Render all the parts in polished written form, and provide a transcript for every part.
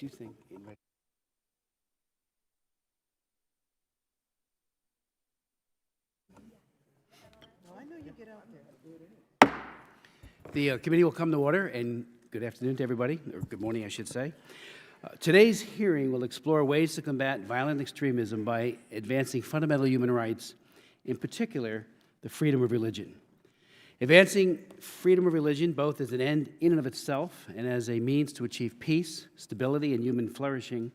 do think I know you get out there. the committee will come to order, and good afternoon to everybody, or good morning, I should say. Today's hearing will explore ways to combat violent extremism by advancing fundamental human rights, in particular, the freedom of religion. Advancing freedom of religion, both as an end in and of itself and as a means to achieve peace, stability, and human flourishing,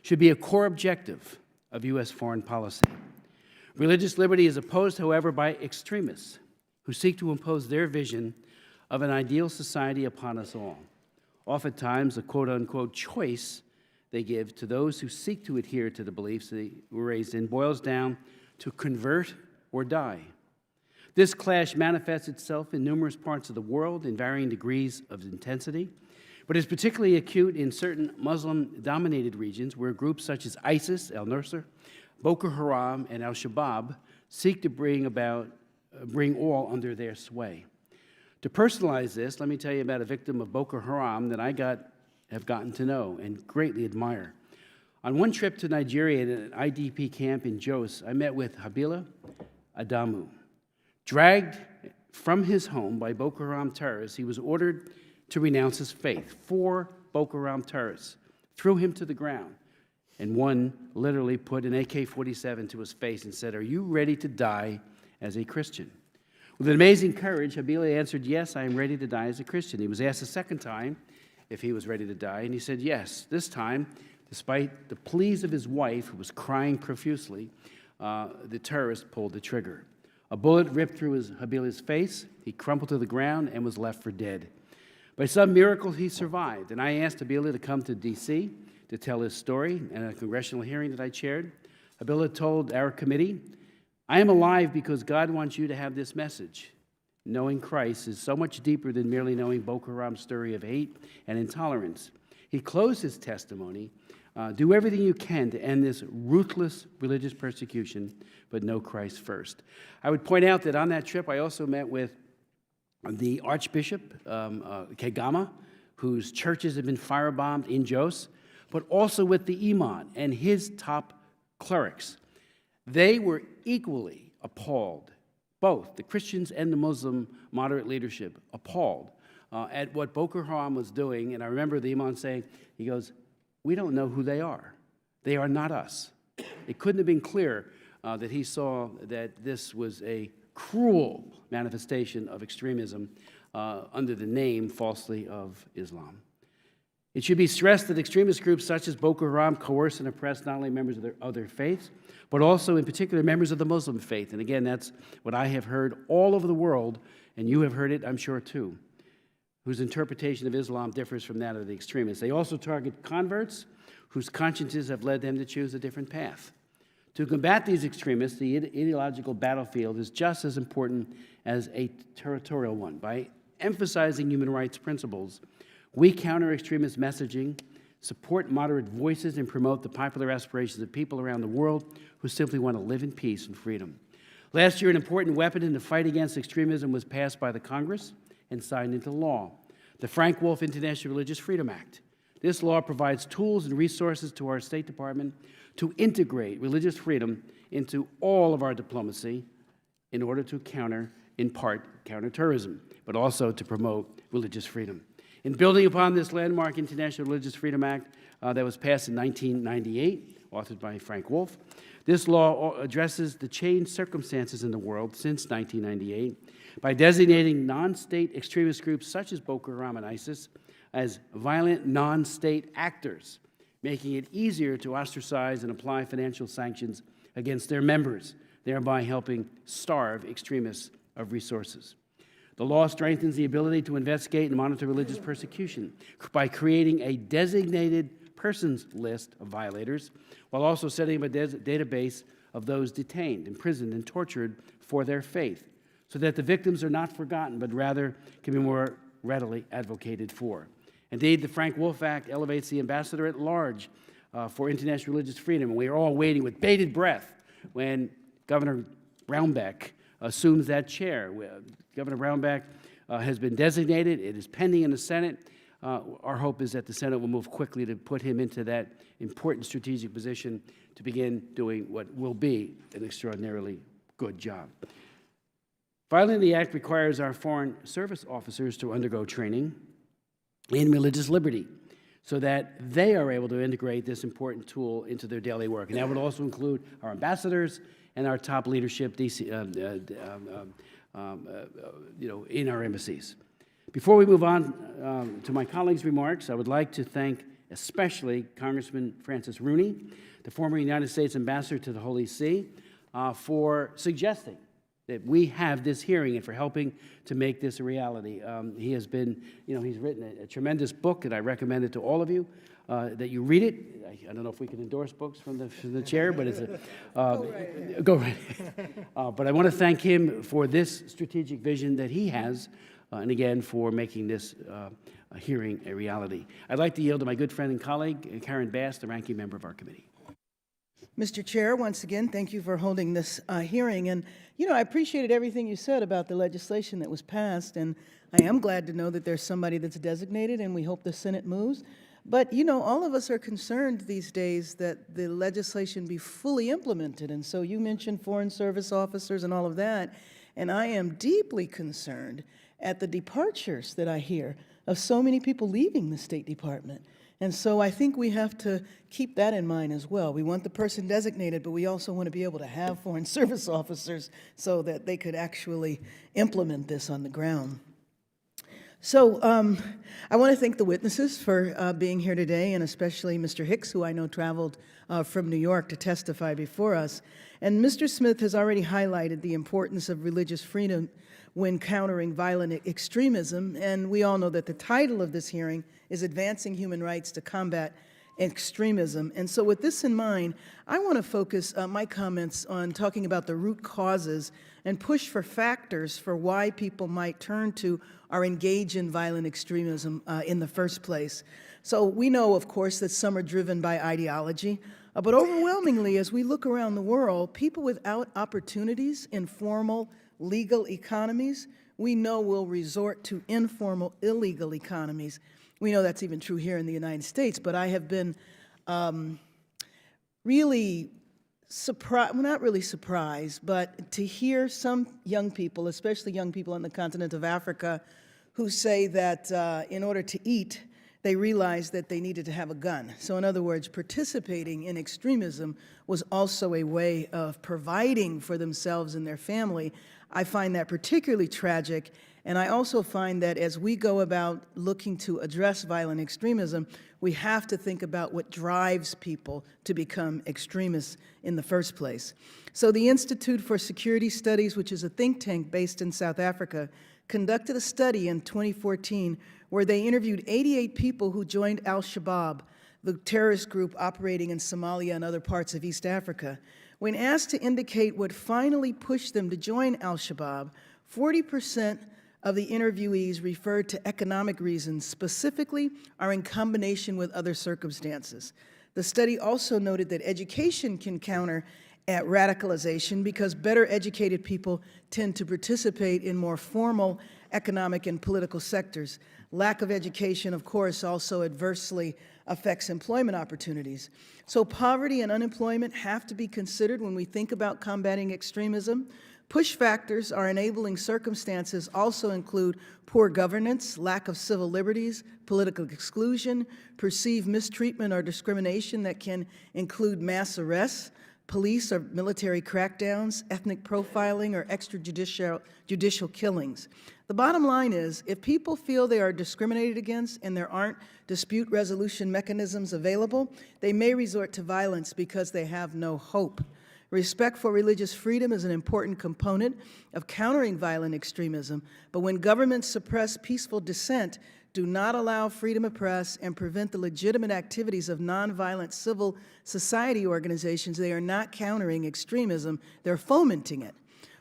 should be a core objective of U.S. foreign policy. Religious liberty is opposed, however, by extremists who seek to impose their vision of an ideal society upon us all. Oftentimes, the quote-unquote choice they give to those who seek to adhere to the beliefs they were raised in boils down to convert or die. This clash manifests itself in numerous parts of the world in varying degrees of intensity, but is particularly acute in certain Muslim-dominated regions where groups such as ISIS, al-Nusra, Boko Haram, and al-Shabaab seek to bring all under their sway. To personalize this, let me tell you about a victim of Boko Haram that I have gotten to know and greatly admire. On one trip to Nigeria at an IDP camp in Jos, I met with Habila Adamu. Dragged from his home by Boko Haram terrorists, he was ordered to renounce his faith. 4 Boko Haram terrorists threw him to the ground, and one literally put an AK-47 to his face and said, "Are you ready to die as a Christian?" With amazing courage, Habila answered, "Yes, I am ready to die as a Christian." He was asked a second time if he was ready to die, and he said yes. This time, despite the pleas of his wife, who was crying profusely, the terrorist pulled the trigger. A bullet ripped through Habila's face. He crumpled to the ground and was left for dead. By some miracle, he survived, and I asked Habila to come to D.C. to tell his story in a congressional hearing that I chaired. Habila told our committee, "I am alive because God wants you to have this message. Knowing Christ is so much deeper than merely knowing Boko Haram's story of hate and intolerance." He closed his testimony, "Do everything you can to end this ruthless religious persecution, but know Christ first." I would point out that on that trip, I also met with the Archbishop Kegama, whose churches have been firebombed in Jos, but also with the Imam and his top clerics. They were equally appalled, both the Christians and the Muslim moderate leadership, appalled at what Boko Haram was doing. And I remember the Imam saying, he goes, "We don't know who they are. They are not us." It couldn't have been clearer that he saw that this was a cruel manifestation of extremism under the name, falsely, of Islam. It should be stressed that extremist groups such as Boko Haram coerce and oppress not only members of their other faiths, but also in particular members of the Muslim faith. And again, that's what I have heard all over the world, and you have heard it, I'm sure, too, whose interpretation of Islam differs from that of the extremists. They also target converts whose consciences have led them to choose a different path. To combat these extremists, the ideological battlefield is just as important as a territorial one. By emphasizing human rights principles, we counter extremist messaging, support moderate voices, and promote the popular aspirations of people around the world who simply want to live in peace and freedom. Last year, an important weapon in the fight against extremism was passed by the Congress and signed into law, the Frank Wolf International Religious Freedom Act. This law provides tools and resources to our State Department to integrate religious freedom into all of our diplomacy in order to in part, counter terrorism, but also to promote religious freedom. In building upon this landmark International Religious Freedom Act that was passed in 1998, authored by Frank Wolf, this law addresses the changed circumstances in the world since 1998 by designating non-state extremist groups such as Boko Haram and ISIS as violent non-state actors, making it easier to ostracize and apply financial sanctions against their members, thereby helping starve extremists of resources. The law strengthens the ability to investigate and monitor religious persecution by creating a designated persons list of violators, while also setting up a database of those detained, imprisoned, and tortured for their faith, so that the victims are not forgotten, but rather can be more readily advocated for. Indeed, the Frank Wolf Act elevates the ambassador at large for international religious freedom, and we are all waiting with bated breath when Governor Brownback assumes that chair. Governor Brownback has been designated. It is pending in the Senate. our hope is that the Senate will move quickly to put him into that important strategic position to begin doing what will be an extraordinarily good job. Finally, the Act requires our foreign service officers to undergo training in religious liberty so that they are able to integrate this important tool into their daily work. And that would also include our ambassadors and our top leadership in our embassies. Before we move on to my colleagues' remarks, I would like to thank especially Congressman Francis Rooney, the former United States ambassador to the Holy See, for suggesting that we have this hearing and for helping to make this a reality. He has been, he's written a tremendous book, and I recommend it to all of you, that you read it. I don't know if we can endorse books from the chair, but it's a... Go right ahead. But I want to thank him for this strategic vision that he has, and again, for making this hearing a reality. I'd like to yield to my good friend and colleague, Karen Bass, the ranking member of our committee. Mr. Chair, once again, thank you for holding this hearing. And, I appreciated everything you said about the legislation that was passed, and I am glad to know that there's somebody that's designated, and we hope the Senate moves. But, all of us are concerned these days that the legislation be fully implemented. And so you mentioned foreign service officers and all of that, and I am deeply concerned at the departures that I hear of so many people leaving the State Department. And so I think we have to keep that in mind as well. We want the person designated, but we also want to be able to have foreign service officers so that they could actually implement this on the ground. So I want to thank the witnesses for being here today, and especially Mr. Hicks, who I know traveled from New York to testify before us. And Mr. Smith has already highlighted the importance of religious freedom when countering violent extremism, and we all know that the title of this hearing is Advancing Human Rights to Combat Extremism. And so with this in mind, I want to focus my comments on talking about the root causes and push for factors for why people might turn to or engage in violent extremism in the first place. So we know, of course, that some are driven by ideology, but overwhelmingly, as we look around the world, people without opportunities in formal legal economies, we know will resort to informal, illegal economies. We know that's even true here in the United States, but I have been really surprised, well, not really surprised, but to hear some young people, especially young people on the continent of Africa, who say that in order to eat, they realized that they needed to have a gun. So in other words, participating in extremism was also a way of providing for themselves and their family. I find that particularly tragic, and I also find that as we go about looking to address violent extremism, we have to think about what drives people to become extremists in the first place. So the Institute for Security Studies, which is a think tank based in South Africa, conducted a study in 2014 where they interviewed 88 people who joined Al-Shabaab, the terrorist group operating in Somalia and other parts of East Africa. When asked to indicate what finally pushed them to join Al-Shabaab, 40% of the interviewees referred to economic reasons specifically or in combination with other circumstances. The study also noted that education can counter at radicalization because better educated people tend to participate in more formal economic and political sectors. Lack of education, of course, also adversely affects employment opportunities. So poverty and unemployment have to be considered when we think about combating extremism. Push factors or enabling circumstances also include poor governance, lack of civil liberties, political exclusion, perceived mistreatment or discrimination that can include mass arrests, police or military crackdowns, ethnic profiling, or extrajudicial killings. The bottom line is, if people feel they are discriminated against and there aren't dispute resolution mechanisms available, they may resort to violence because they have no hope. Respect for religious freedom is an important component of countering violent extremism, but when governments suppress peaceful dissent, do not allow freedom of press, and prevent the legitimate activities of nonviolent civil society organizations, they are not countering extremism, they're fomenting it.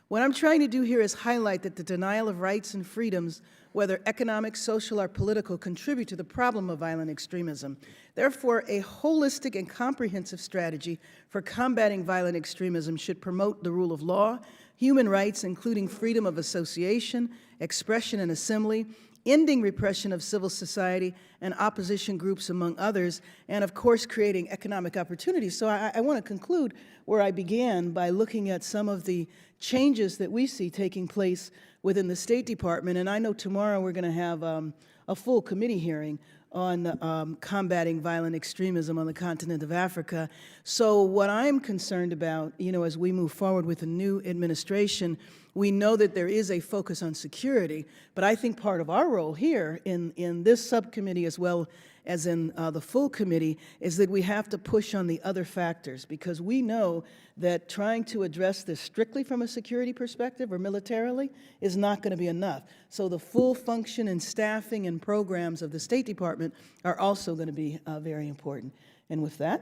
What I'm trying to do here is highlight that the denial of rights and freedoms, whether economic, social, or political, contribute to the problem of violent extremism. Therefore, a holistic and comprehensive strategy for combating violent extremism should promote the rule of law, human rights, including freedom of association, expression and assembly, ending repression of civil society and opposition groups, among others, and of course creating economic opportunities. So I want to conclude where I began by looking at some of the changes that we see taking place within the State Department. And I know tomorrow we're going to have a full committee hearing on combating violent extremism on the continent of Africa. So what I'm concerned about, as we move forward with a new administration, we know that there is a focus on security, but I think part of our role here in this subcommittee as well as in the full committee is that we have to push on the other factors, because we know that trying to address this strictly from a security perspective or militarily is not going to be enough. So the full function and staffing and programs of the State Department are also going to be very important. And with that,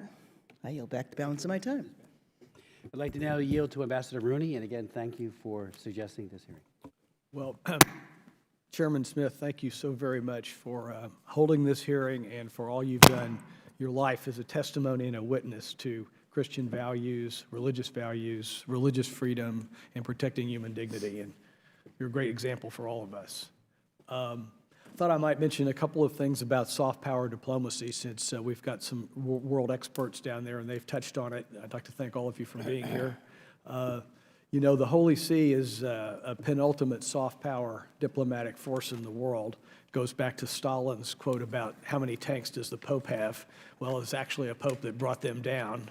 I yield back the balance of my time. I'd like to now yield to Ambassador Rooney, and again, thank you for suggesting this hearing. Well, Chairman Smith, thank you so very much for holding this hearing and for all you've done. Your life is a testimony and a witness to Christian values, religious freedom, and protecting human dignity. And you're a great example for all of us. Thought I might mention a couple of things about soft power diplomacy, since we've got some world experts down there and they've touched on it. I'd like to thank all of you for being here. The Holy See is a penultimate soft power diplomatic force in the world. It goes back to Stalin's quote about how many tanks does the Pope have? Well, it's actually a Pope that brought them down.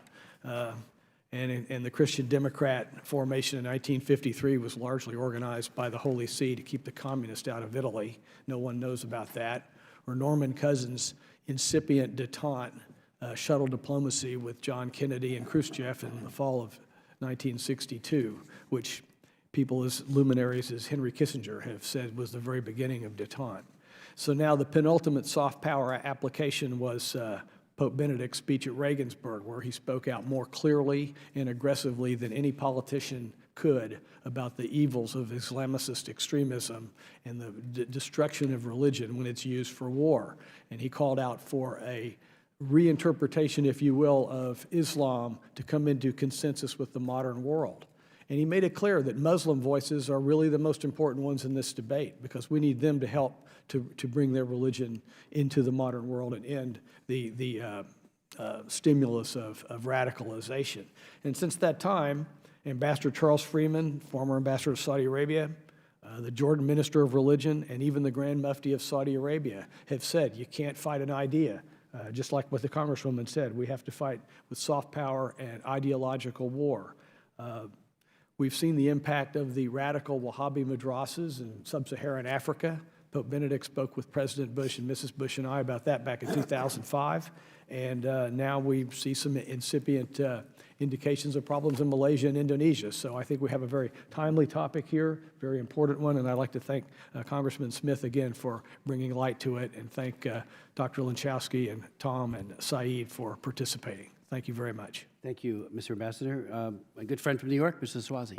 And the Christian Democrat formation in 1953 was largely organized by the Holy See to keep the communists out of Italy. No one knows about that. Or Norman Cousins' incipient détente shuttle diplomacy with John Kennedy and Khrushchev in the fall of 1962, which people as luminaries as Henry Kissinger have said was the very beginning of détente. So now the penultimate soft power application was Pope Benedict's speech at Regensburg, where he spoke out more clearly and aggressively than any politician could about the evils of Islamicist extremism and the destruction of religion when it's used for war. And he called out for a reinterpretation, if you will, of Islam to come into consensus with the modern world. And he made it clear that Muslim voices are really the most important ones in this debate, because we need them to help to bring their religion into the modern world and end the stimulus of radicalization. And since that time, Ambassador Charles Freeman, former ambassador of Saudi Arabia, the Jordan Minister of Religion, and even the Grand Mufti of Saudi Arabia have said you can't fight an idea. Just like what the Congresswoman said, we have to fight with soft power and ideological war. We've seen the impact of the radical Wahhabi madrasas in sub-Saharan Africa. Pope Benedict spoke with President Bush and Mrs. Bush and I about that back in 2005. And now we see some incipient indications of problems in Malaysia and Indonesia. So I think we have a very timely topic here, very important one, and I'd like to thank Congressman Smith again for bringing light to it, and thank Dr. Lanchowski and Tom and Saeed for participating. Thank you very much. Thank you, Mr. Ambassador. My good friend from New York, Mr. Swazi.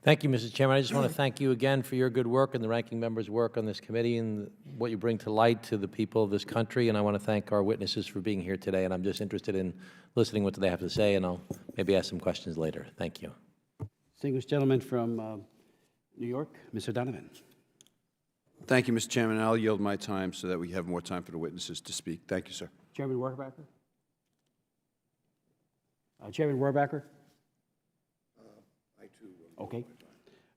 Thank you, Mr. Chairman. I just want to thank you again for your good work and the ranking member's work on this committee and what you bring to light to the people of this country. And I want to thank our witnesses for being here today. And I'm just interested in listening what they have to say, and I'll maybe ask some questions later. Thank you. Distinguished gentleman from New York, Mr. Donovan. Thank you, Mr. Chairman. I'll yield my time so that we have more time for the witnesses to speak. Thank you, sir. Chairman Rohrabacher? Chairman Rohrabacher? I too will. Okay.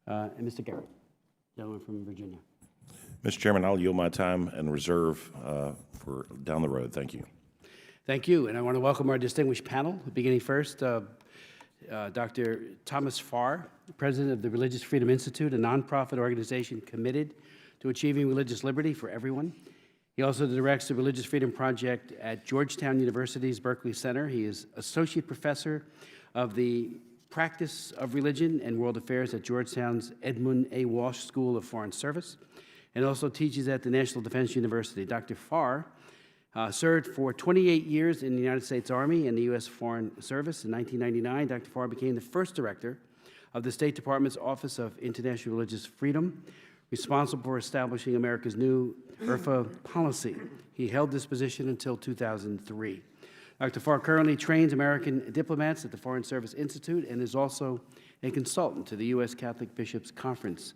And Mr. Garrett, gentleman from Virginia. Mr. Chairman, I'll yield my time and reserve for down the road. Thank you. Thank you. And I want to welcome our distinguished panel, beginning first, Dr. Thomas Farr, President of the Religious Freedom Institute, a nonprofit organization committed to achieving religious liberty for everyone. He also directs the Religious Freedom Project at Georgetown University's Berkeley Center. He is Associate Professor of the Practice of Religion and World Affairs at Georgetown's Edmund A. Walsh School of Foreign Service, and also teaches at the National Defense University. Dr. Farr served for 28 years in the United States Army and the U.S. Foreign Service. In 1999, Dr. Farr became the first director of the State Department's Office of International Religious Freedom, responsible for establishing America's new IRFA policy. He held this position until 2003. Dr. Farr currently trains American diplomats at the Foreign Service Institute and is also a consultant to the U.S. Catholic Bishops' Conference.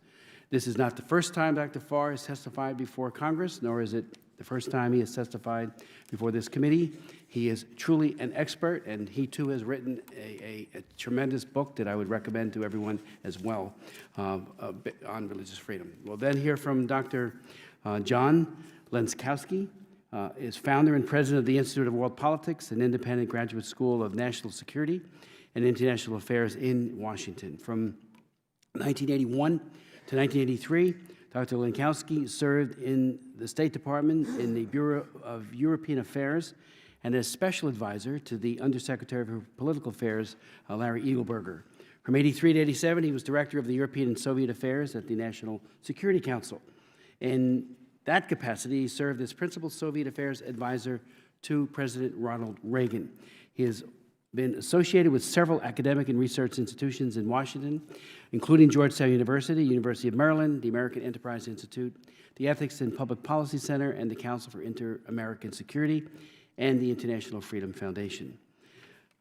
This is not the first time Dr. Farr has testified before Congress, nor is it the first time he has testified before this committee. He is truly an expert, and he too has written a tremendous book that I would recommend to everyone as well on religious freedom. We'll then hear from Dr. John Lenskowski, is founder and president of the Institute of World Politics, an independent graduate school of national security and international affairs in Washington. From 1981 to 1983, Dr. Lenskowski served in the State Department in the Bureau of European Affairs and as special advisor to the Undersecretary for Political Affairs, Larry Eagleberger. From 83 to 87, he was director of the European and Soviet Affairs at the National Security Council. In that capacity, he served as principal Soviet Affairs advisor to President Ronald Reagan. He has been associated with several academic and research institutions in Washington, including Georgetown University, University of Maryland, the American Enterprise Institute, the Ethics and Public Policy Center, and the Council for Inter-American Security, and the International Freedom Foundation.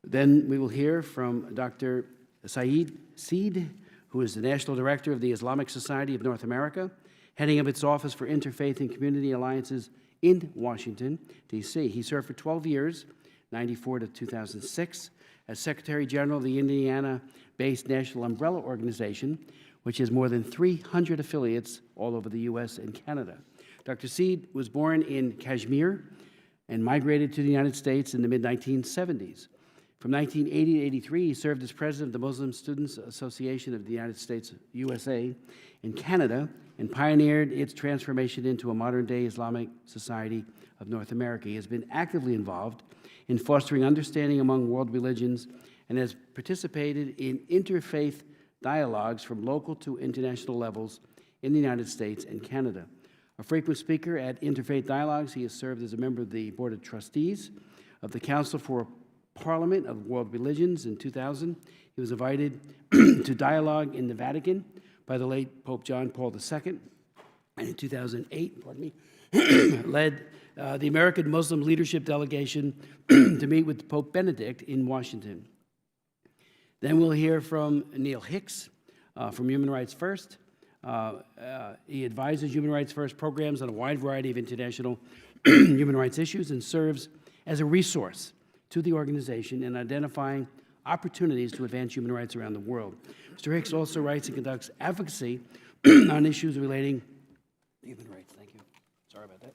Then we will hear from Dr. Saeed Seed, who is the National Director of the Islamic Society of North America, heading up its Office for Interfaith and Community Alliances in Washington, D.C. He served for 12 years, 94 to 2006, as Secretary General of the Indiana-based National Umbrella Organization, which has more than 300 affiliates all over the U.S. and Canada. Dr. Seed was born in Kashmir and migrated to the United States in the mid-1970s. From 1980 to 83, he served as president of the Muslim Students Association of the United States, USA, in Canada, and pioneered its transformation into a modern-day Islamic Society of North America. He has been actively involved in fostering understanding among world religions and has participated in interfaith dialogues from local to international levels in the United States and Canada. A frequent speaker at interfaith dialogues, he has served as a member of the Board of Trustees of the Council for Parliament of World Religions. In 2000, he was invited to dialogue in the Vatican by the late Pope John Paul II, and in 2008, led the American Muslim Leadership Delegation to meet with Pope Benedict in Washington. Then we'll hear from Neil Hicks from Human Rights First. He advises Human Rights First programs on a wide variety of international human rights issues and serves as a resource to the organization in identifying opportunities to advance human rights around the world. Mr. Hicks also writes and conducts advocacy on issues relating to human rights. Thank you. Sorry about that.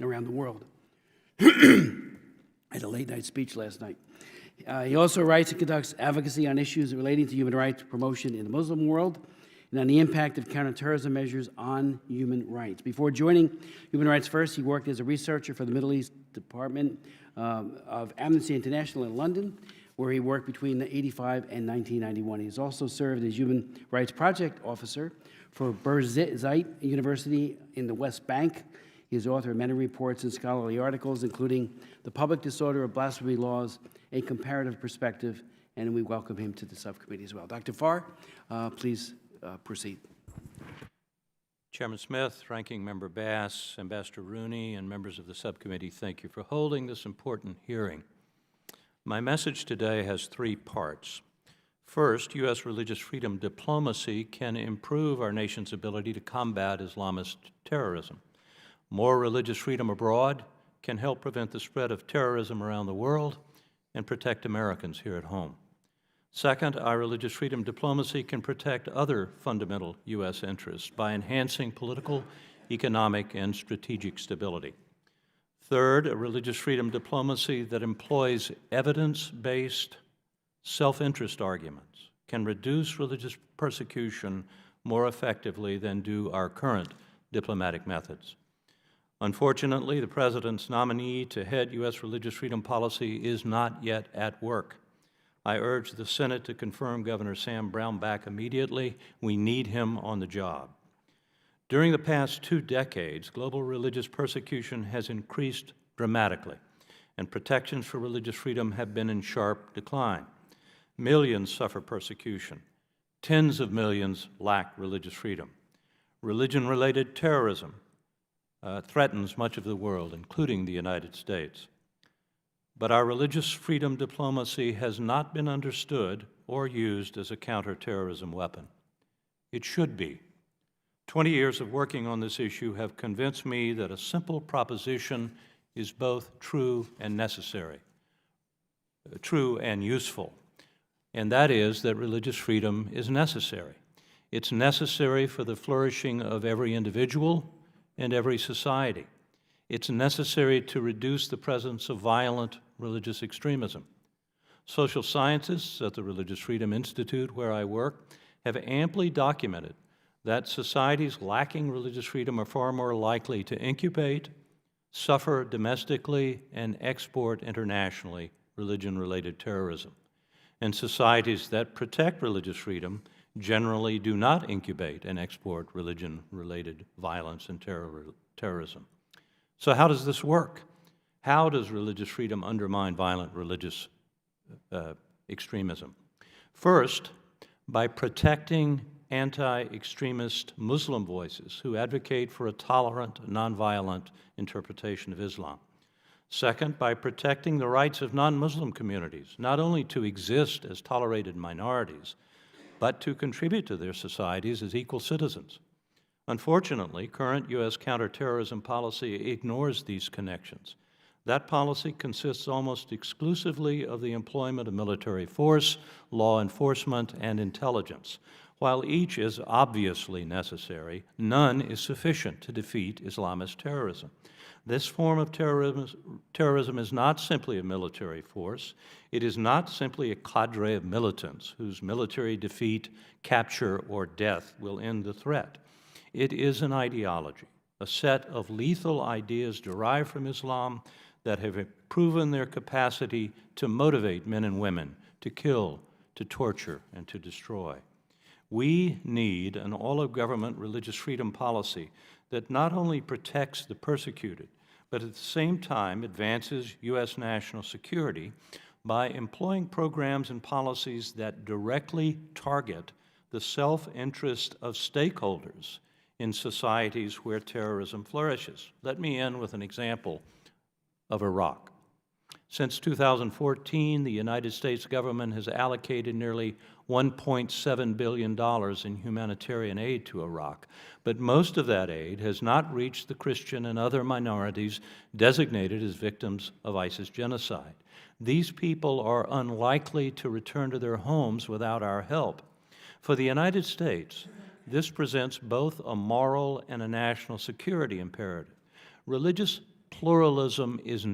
Around the world. I had a late-night speech last night. He also writes and conducts advocacy on issues relating to human rights promotion in the Muslim world and on the impact of counterterrorism measures on human rights. Before joining Human Rights First, he worked as a researcher for the Middle East Department of Amnesty International in London, where he worked between 1985 and 1991. He has also served as Human Rights Project Officer for Birzeit University in the West Bank. He is author of many reports and scholarly articles, including The Public Disorder of Blasphemy Laws, A Comparative Perspective, and we welcome him to the subcommittee as well. Dr. Farr, please proceed. Chairman Smith, Ranking Member Bass, Ambassador Rooney, and members of the subcommittee, thank you for holding this important hearing. My message today has three parts. First, U.S. religious freedom diplomacy can improve our nation's ability to combat Islamist terrorism. More religious freedom abroad can help prevent the spread of terrorism around the world and protect Americans here at home. Second, our religious freedom diplomacy can protect other fundamental U.S. interests by enhancing political, economic, and strategic stability. Third, a religious freedom diplomacy that employs evidence-based self-interest arguments can reduce religious persecution more effectively than do our current diplomatic methods. Unfortunately, the President's nominee to head U.S. religious freedom policy is not yet at work. I urge the Senate to confirm Governor Sam Brown back immediately. We need him on the job. During the past 2 decades, global religious persecution has increased dramatically, and protections for religious freedom have been in sharp decline. Millions suffer persecution. Tens of millions lack religious freedom. Religion-related terrorism threatens much of the world, including the United States. But our religious freedom diplomacy has not been understood or used as a counterterrorism weapon. It should be. 20 years of working on this issue have convinced me that a simple proposition is both true and necessary, true and useful, and that is that religious freedom is necessary. It's necessary for the flourishing of every individual and every society. It's necessary to reduce the presence of violent religious extremism. Social scientists at the Religious Freedom Institute, where I work, have amply documented that societies lacking religious freedom are far more likely to incubate, suffer domestically, and export internationally religion-related terrorism. And societies that protect religious freedom generally do not incubate and export religion-related violence and terrorism. So how does this work? How does religious freedom undermine violent religious extremism? First, by protecting anti-extremist Muslim voices who advocate for a tolerant, nonviolent interpretation of Islam. Second, by protecting the rights of non-Muslim communities, not only to exist as tolerated minorities, but to contribute to their societies as equal citizens. Unfortunately, current U.S. counterterrorism policy ignores these connections. That policy consists almost exclusively of the employment of military force, law enforcement, and intelligence. While each is obviously necessary, none is sufficient to defeat Islamist terrorism. This form of terrorism is not simply a military force. It is not simply a cadre of militants whose military defeat, capture, or death will end the threat. It is an ideology, a set of lethal ideas derived from Islam that have proven their capacity to motivate men and women, to kill, to torture, and to destroy. We need an all-of-government religious freedom policy that not only protects the persecuted, but at the same time advances U.S. national security by employing programs and policies that directly target the self-interest of stakeholders in societies where terrorism flourishes. Let me end with an example of Iraq. Since 2014, the United States government has allocated nearly $1.7 billion in humanitarian aid to Iraq, but most of that aid has not reached the Christian and other minorities designated as victims of ISIS genocide. These people are unlikely to return to their homes without our help. For the United States, this presents both a moral and a national security imperative. Religious pluralism is a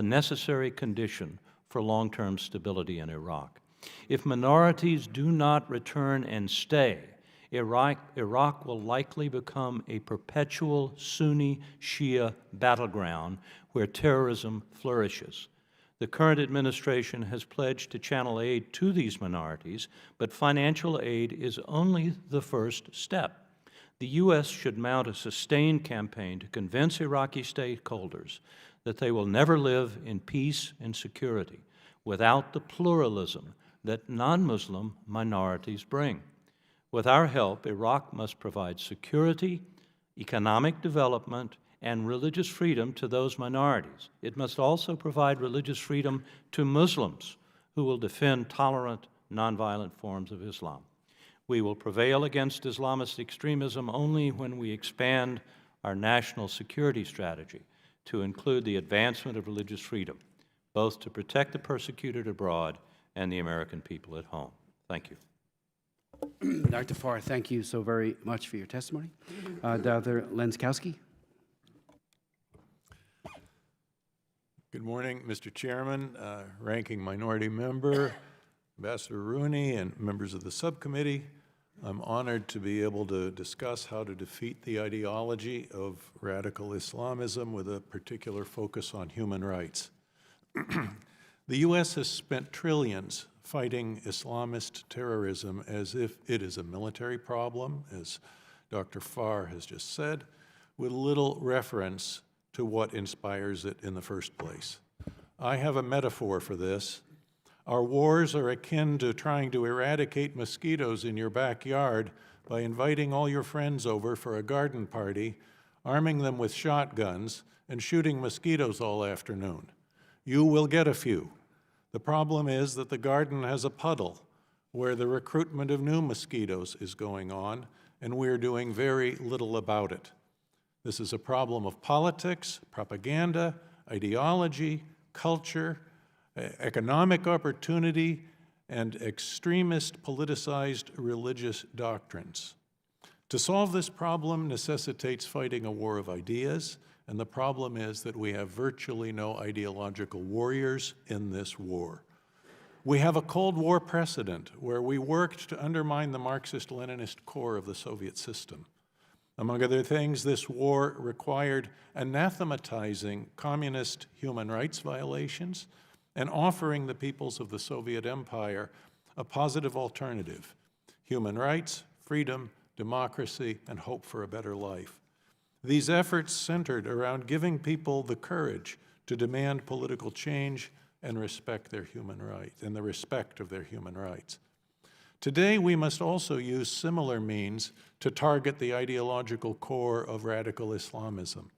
necessary condition for long-term stability in Iraq. If minorities do not return and stay, Iraq will likely become a perpetual Sunni-Shia battleground where terrorism flourishes. The current administration has pledged to channel aid to these minorities, but financial aid is only the first step. The U.S. should mount a sustained campaign to convince Iraqi stakeholders that they will never live in peace and security without the pluralism that non-Muslim minorities bring. With our help, Iraq must provide security, economic development, and religious freedom to those minorities. It must also provide religious freedom to Muslims who will defend tolerant, nonviolent forms of Islam. We will prevail against Islamist extremism only when we expand our national security strategy to include the advancement of religious freedom, both to protect the persecuted abroad and the American people at home. Thank you. Dr. Farr, thank you so very much for your testimony. Dr. Lenskowski. Good morning, Mr. Chairman, Ranking Minority Member, Ambassador Rooney, and members of the subcommittee. I'm honored to be able to discuss how to defeat the ideology of radical Islamism with a particular focus on human rights. The U.S. has spent trillions fighting Islamist terrorism as if it is a military problem, as Dr. Farr has just said, with little reference to what inspires it in the first place. I have a metaphor for this. Our wars are akin to trying to eradicate mosquitoes in your backyard by inviting all your friends over for a garden party, arming them with shotguns, and shooting mosquitoes all afternoon. You will get a few. The problem is that the garden has a puddle where the recruitment of new mosquitoes is going on, and we're doing very little about it. This is a problem of politics, propaganda, ideology, culture, economic opportunity, and extremist politicized religious doctrines. To solve this problem necessitates fighting a war of ideas, and the problem is that we have virtually no ideological warriors in this war. We have a Cold War precedent where we worked to undermine the Marxist-Leninist core of the Soviet system. Among other things, this war required anathematizing communist human rights violations and offering the peoples of the Soviet Empire a positive alternative: human rights, freedom, democracy, and hope for a better life. These efforts centered around giving people the courage to demand political change and respect their human rights, and the respect of their human rights. Today, we must also use similar means to target the ideological core of radical Islamism.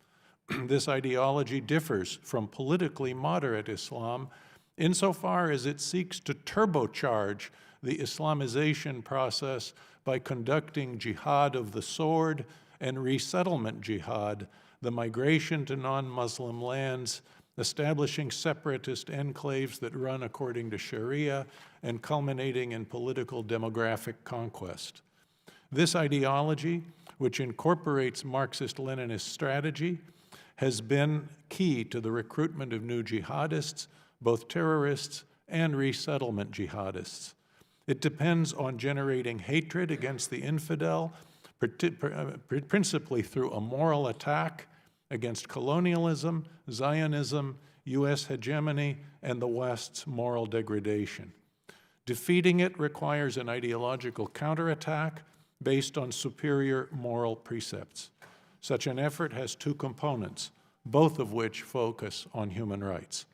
This ideology differs from politically moderate Islam insofar as it seeks to turbocharge the Islamization process by conducting jihad of the sword and resettlement jihad, the migration to non-Muslim lands, establishing separatist enclaves that run according to Sharia, and culminating in political demographic conquest. This ideology, which incorporates Marxist-Leninist strategy, has been key to the recruitment of new jihadists, both terrorists and resettlement jihadists. It depends on generating hatred against the infidel, principally through a moral attack against colonialism, Zionism, U.S. hegemony, and the West's moral degradation. Defeating it requires an ideological counterattack based on superior moral precepts. Such an effort has two components, both of which focus on human rights.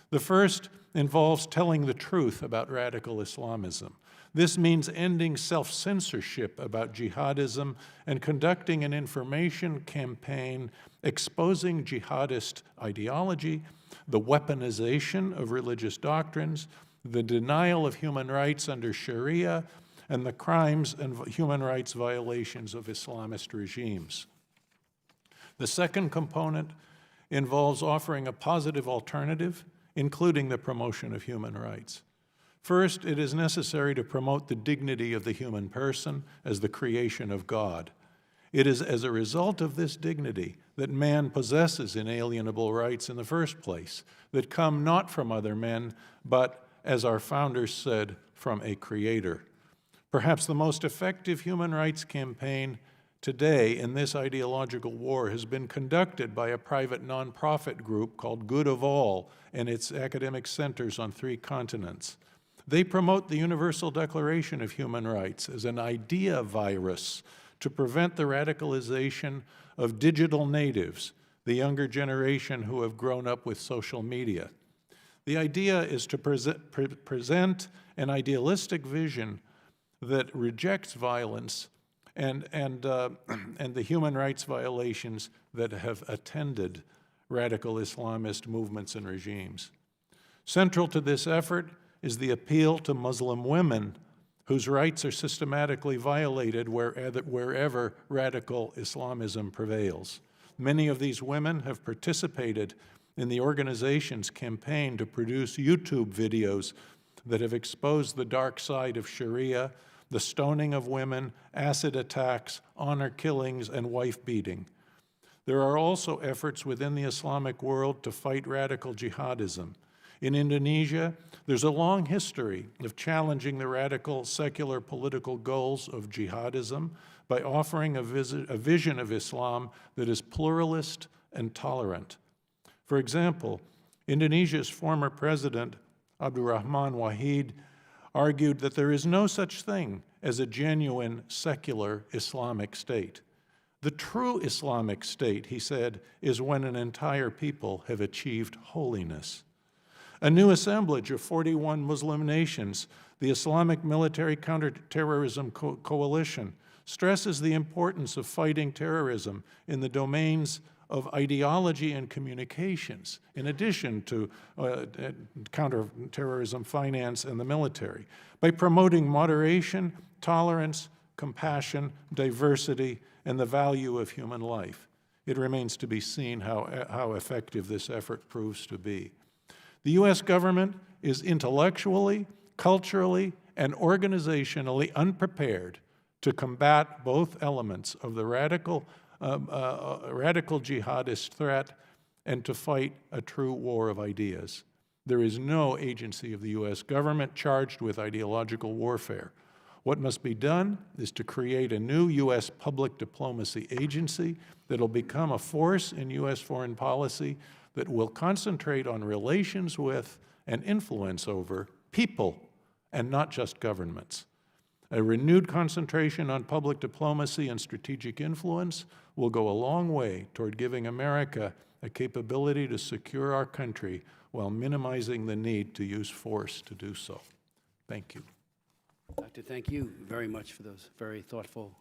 The first involves telling the truth about radical Islamism. This means ending self-censorship about jihadism and conducting an information campaign exposing jihadist ideology, the weaponization of religious doctrines, the denial of human rights under Sharia, and the crimes and human rights violations of Islamist regimes. The second component involves offering a positive alternative, including the promotion of human rights. First, it is necessary to promote the dignity of the human person as the creation of God. It is as a result of this dignity that man possesses inalienable rights in the first place, that come not from other men, but, as our founders said, from a creator. Perhaps the most effective human rights campaign today in this ideological war has been conducted by a private nonprofit group called Good of All and its academic centers on 3 continents. They promote the Universal Declaration of Human Rights as an idea virus to prevent the radicalization of digital natives, the younger generation who have grown up with social media. The idea is to present an idealistic vision that rejects violence and the human rights violations that have attended radical Islamist movements and regimes. Central to this effort is the appeal to Muslim women whose rights are systematically violated wherever radical Islamism prevails. Many of these women have participated in the organization's campaign to produce YouTube videos that have exposed the dark side of Sharia, the stoning of women, acid attacks, honor killings, and wife beating. There are also efforts within the Islamic world to fight radical jihadism. In Indonesia, there's a long history of challenging the radical secular political goals of jihadism by offering a vision of Islam that is pluralist and tolerant. For example, Indonesia's former president, Abdurrahman Wahid, argued that there is no such thing as a genuine secular Islamic state. The true Islamic state, he said, is when an entire people have achieved holiness. A new assemblage of 41 Muslim nations, the Islamic Military Counterterrorism Coalition, stresses the importance of fighting terrorism in the domains of ideology and communications, in addition to counterterrorism finance and the military, by promoting moderation, tolerance, compassion, diversity, and the value of human life. It remains to be seen how effective this effort proves to be. The U.S. government is intellectually, culturally, and organizationally unprepared to combat both elements of the radical jihadist threat and to fight a true war of ideas. There is no agency of the U.S. government charged with ideological warfare. What must be done is to create a new U.S. public diplomacy agency that will become a force in U.S. foreign policy that will concentrate on relations with and influence over people and not just governments. A renewed concentration on public diplomacy and strategic influence will go a long way toward giving America a capability to secure our country while minimizing the need to use force to do so. Thank you. Doctor, thank you very much for those very thoughtful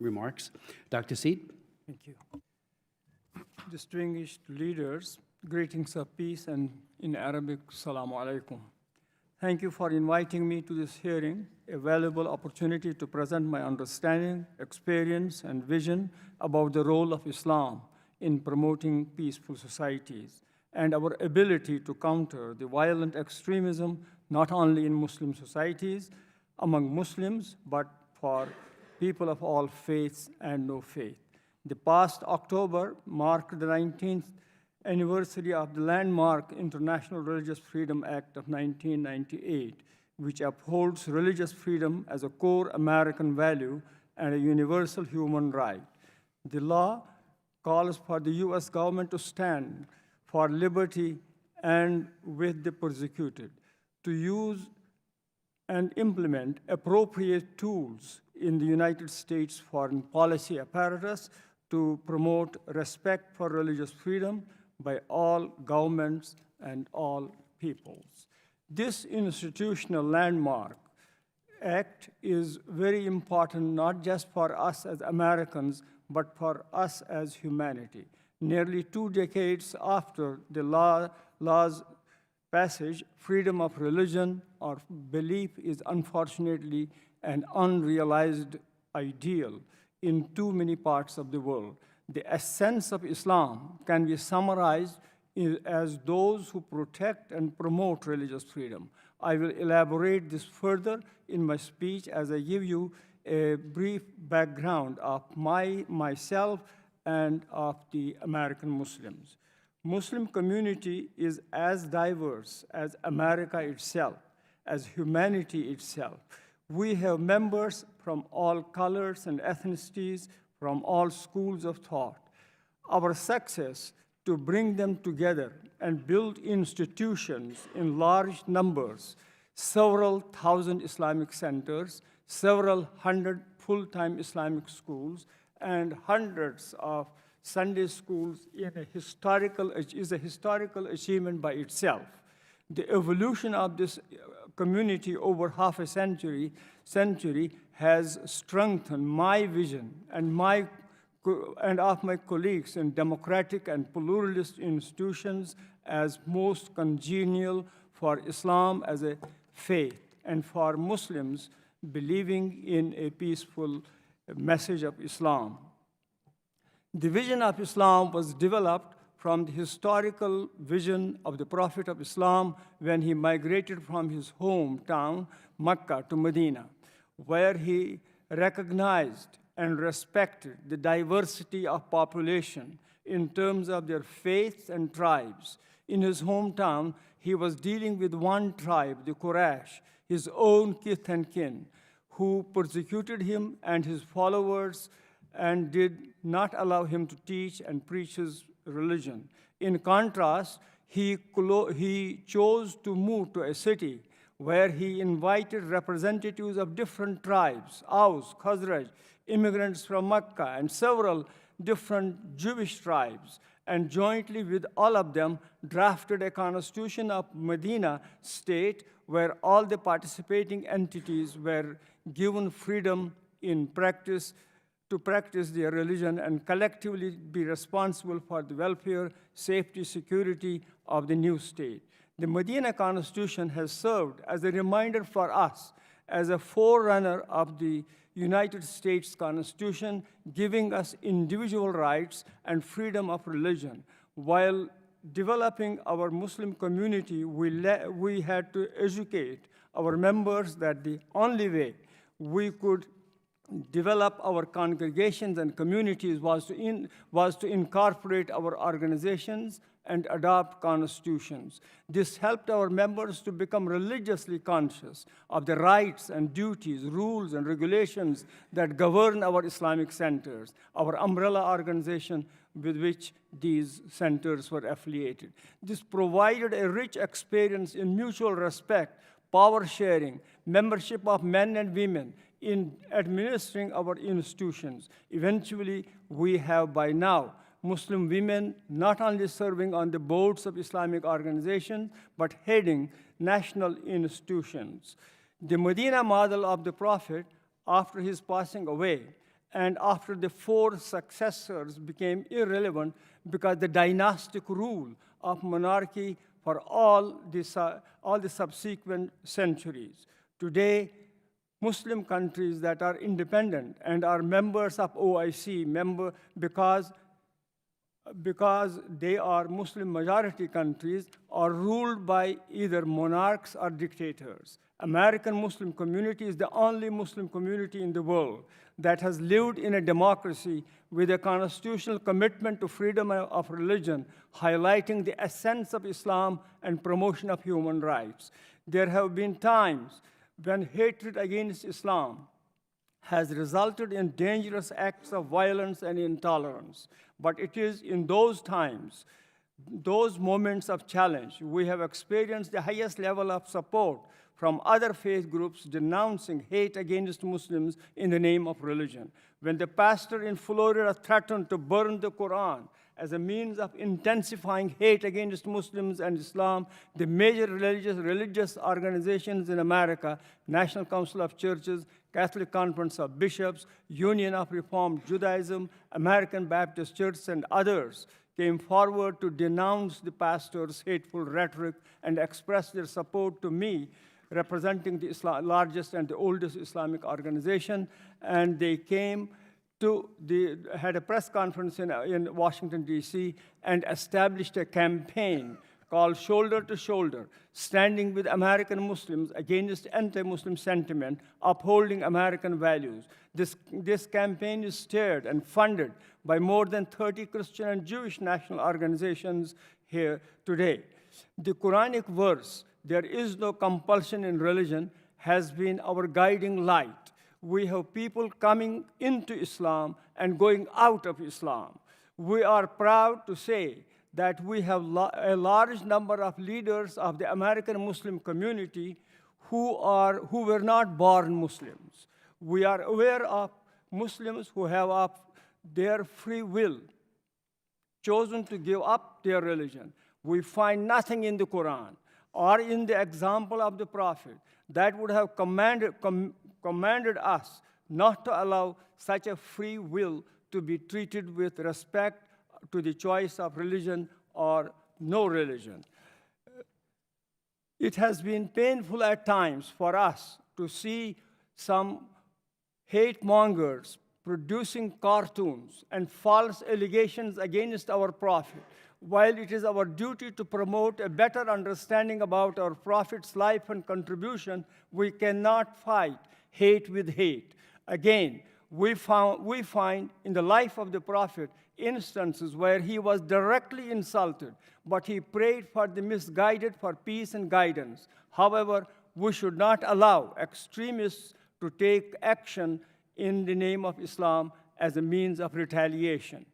remarks. Dr. Seat? Thank you. Distinguished leaders, greetings of peace, and in Arabic, Assalamu alaikum. Thank you for inviting me to this hearing, a valuable opportunity to present my understanding, experience, and vision about the role of Islam in promoting peaceful societies and our ability to counter the violent extremism not only in Muslim societies, among Muslims, but for people of all faiths and no faith. The past October marked the 19th anniversary of the landmark International Religious Freedom Act of 1998, which upholds religious freedom as a core American value and a universal human right. The law calls for the U.S. government to stand for liberty and with the persecuted, to use and implement appropriate tools in the United States foreign policy apparatus to promote respect for religious freedom by all governments and all peoples. This institutional landmark act is very important not just for us as Americans, but for us as humanity. Nearly 2 decades after the law's passage, freedom of religion or belief is unfortunately an unrealized ideal in too many parts of the world. The essence of Islam can be summarized as those who protect and promote religious freedom. I will elaborate this further in my speech as I give you a brief background of myself and of the American Muslims. Muslim community is as diverse as America itself, as humanity itself. We have members from all colors and ethnicities, from all schools of thought. Our success to bring them together and build institutions in large numbers, several thousand Islamic centers, several hundred full-time Islamic schools, and hundreds of Sunday schools is a historical achievement by itself. The evolution of this community over half a century has strengthened my vision and of my colleagues in democratic and pluralist institutions as most congenial for Islam as a faith and for Muslims believing in a peaceful message of Islam. The vision of Islam was developed from the historical vision of the Prophet of Islam when he migrated from his hometown, Mecca, to Medina, where he recognized and respected the diversity of population in terms of their faiths and tribes. In his hometown, he was dealing with one tribe, the Quraysh, his own kith and kin, who persecuted him and his followers and did not allow him to teach and preach his religion. In contrast, he chose to move to a city where he invited representatives of different tribes, Aus, Khazraj, immigrants from Mecca, and several different Jewish tribes, and jointly with all of them drafted a constitution of Medina state where all the participating entities were given freedom in practice to practice their religion and collectively be responsible for the welfare, safety, security of the new state. The Medina Constitution has served as a reminder for us as a forerunner of the United States Constitution, giving us individual rights and freedom of religion. While developing our Muslim community, we had to educate our members that the only way we could develop our congregations and communities was to incorporate our organizations and adopt constitutions. This helped our members to become religiously conscious of the rights and duties, rules and regulations that govern our Islamic centers, our umbrella organization with which these centers were affiliated. This provided a rich experience in mutual respect, power sharing, membership of men and women in administering our institutions. Eventually, we have by now Muslim women not only serving on the boards of Islamic organizations, but heading national institutions. The Medina model of the Prophet, after his passing away, and after the 4 successors became irrelevant because the dynastic rule of monarchy for all the subsequent centuries. Today, Muslim countries that are independent and are members of OIC, because they are Muslim majority countries, are ruled by either monarchs or dictators. American Muslim community is the only Muslim community in the world that has lived in a democracy with a constitutional commitment to freedom of religion, highlighting the essence of Islam and promotion of human rights. There have been times when hatred against Islam has resulted in dangerous acts of violence and intolerance. But it is in those times, those moments of challenge, we have experienced the highest level of support from other faith groups denouncing hate against Muslims in the name of religion. When the pastor in Florida threatened to burn the Quran as a means of intensifying hate against Muslims and Islam, the major religious organizations in America, National Council of Churches, Catholic Conference of Bishops, Union of Reformed Judaism, American Baptist Church, and others came forward to denounce the pastor's hateful rhetoric and express their support to me, representing the largest and the oldest Islamic organization. And they came had a press conference in Washington, D.C., and established a campaign called Shoulder to Shoulder, standing with American Muslims against anti-Muslim sentiment, upholding American values. This campaign is steered and funded by more than 30 Christian and Jewish national organizations here today. The Quranic verse, "There is no compulsion in religion," has been our guiding light. We have people coming into Islam and going out of Islam. We are proud to say that we have a large number of leaders of the American Muslim community who were not born Muslims. We are aware of Muslims who have of their free will chosen to give up their religion. We find nothing in the Quran or in the example of the Prophet that would have commanded us not to allow such a free will to be treated with respect to the choice of religion or no religion. It has been painful at times for us to see some hate mongers producing cartoons and false allegations against our Prophet. While it is our duty to promote a better understanding about our Prophet's life and contribution, we cannot fight hate with hate. Again, we find in the life of the Prophet instances where he was directly insulted, but he prayed for the misguided for peace and guidance. However, we should not allow extremists to take action in the name of Islam as a means of retaliation.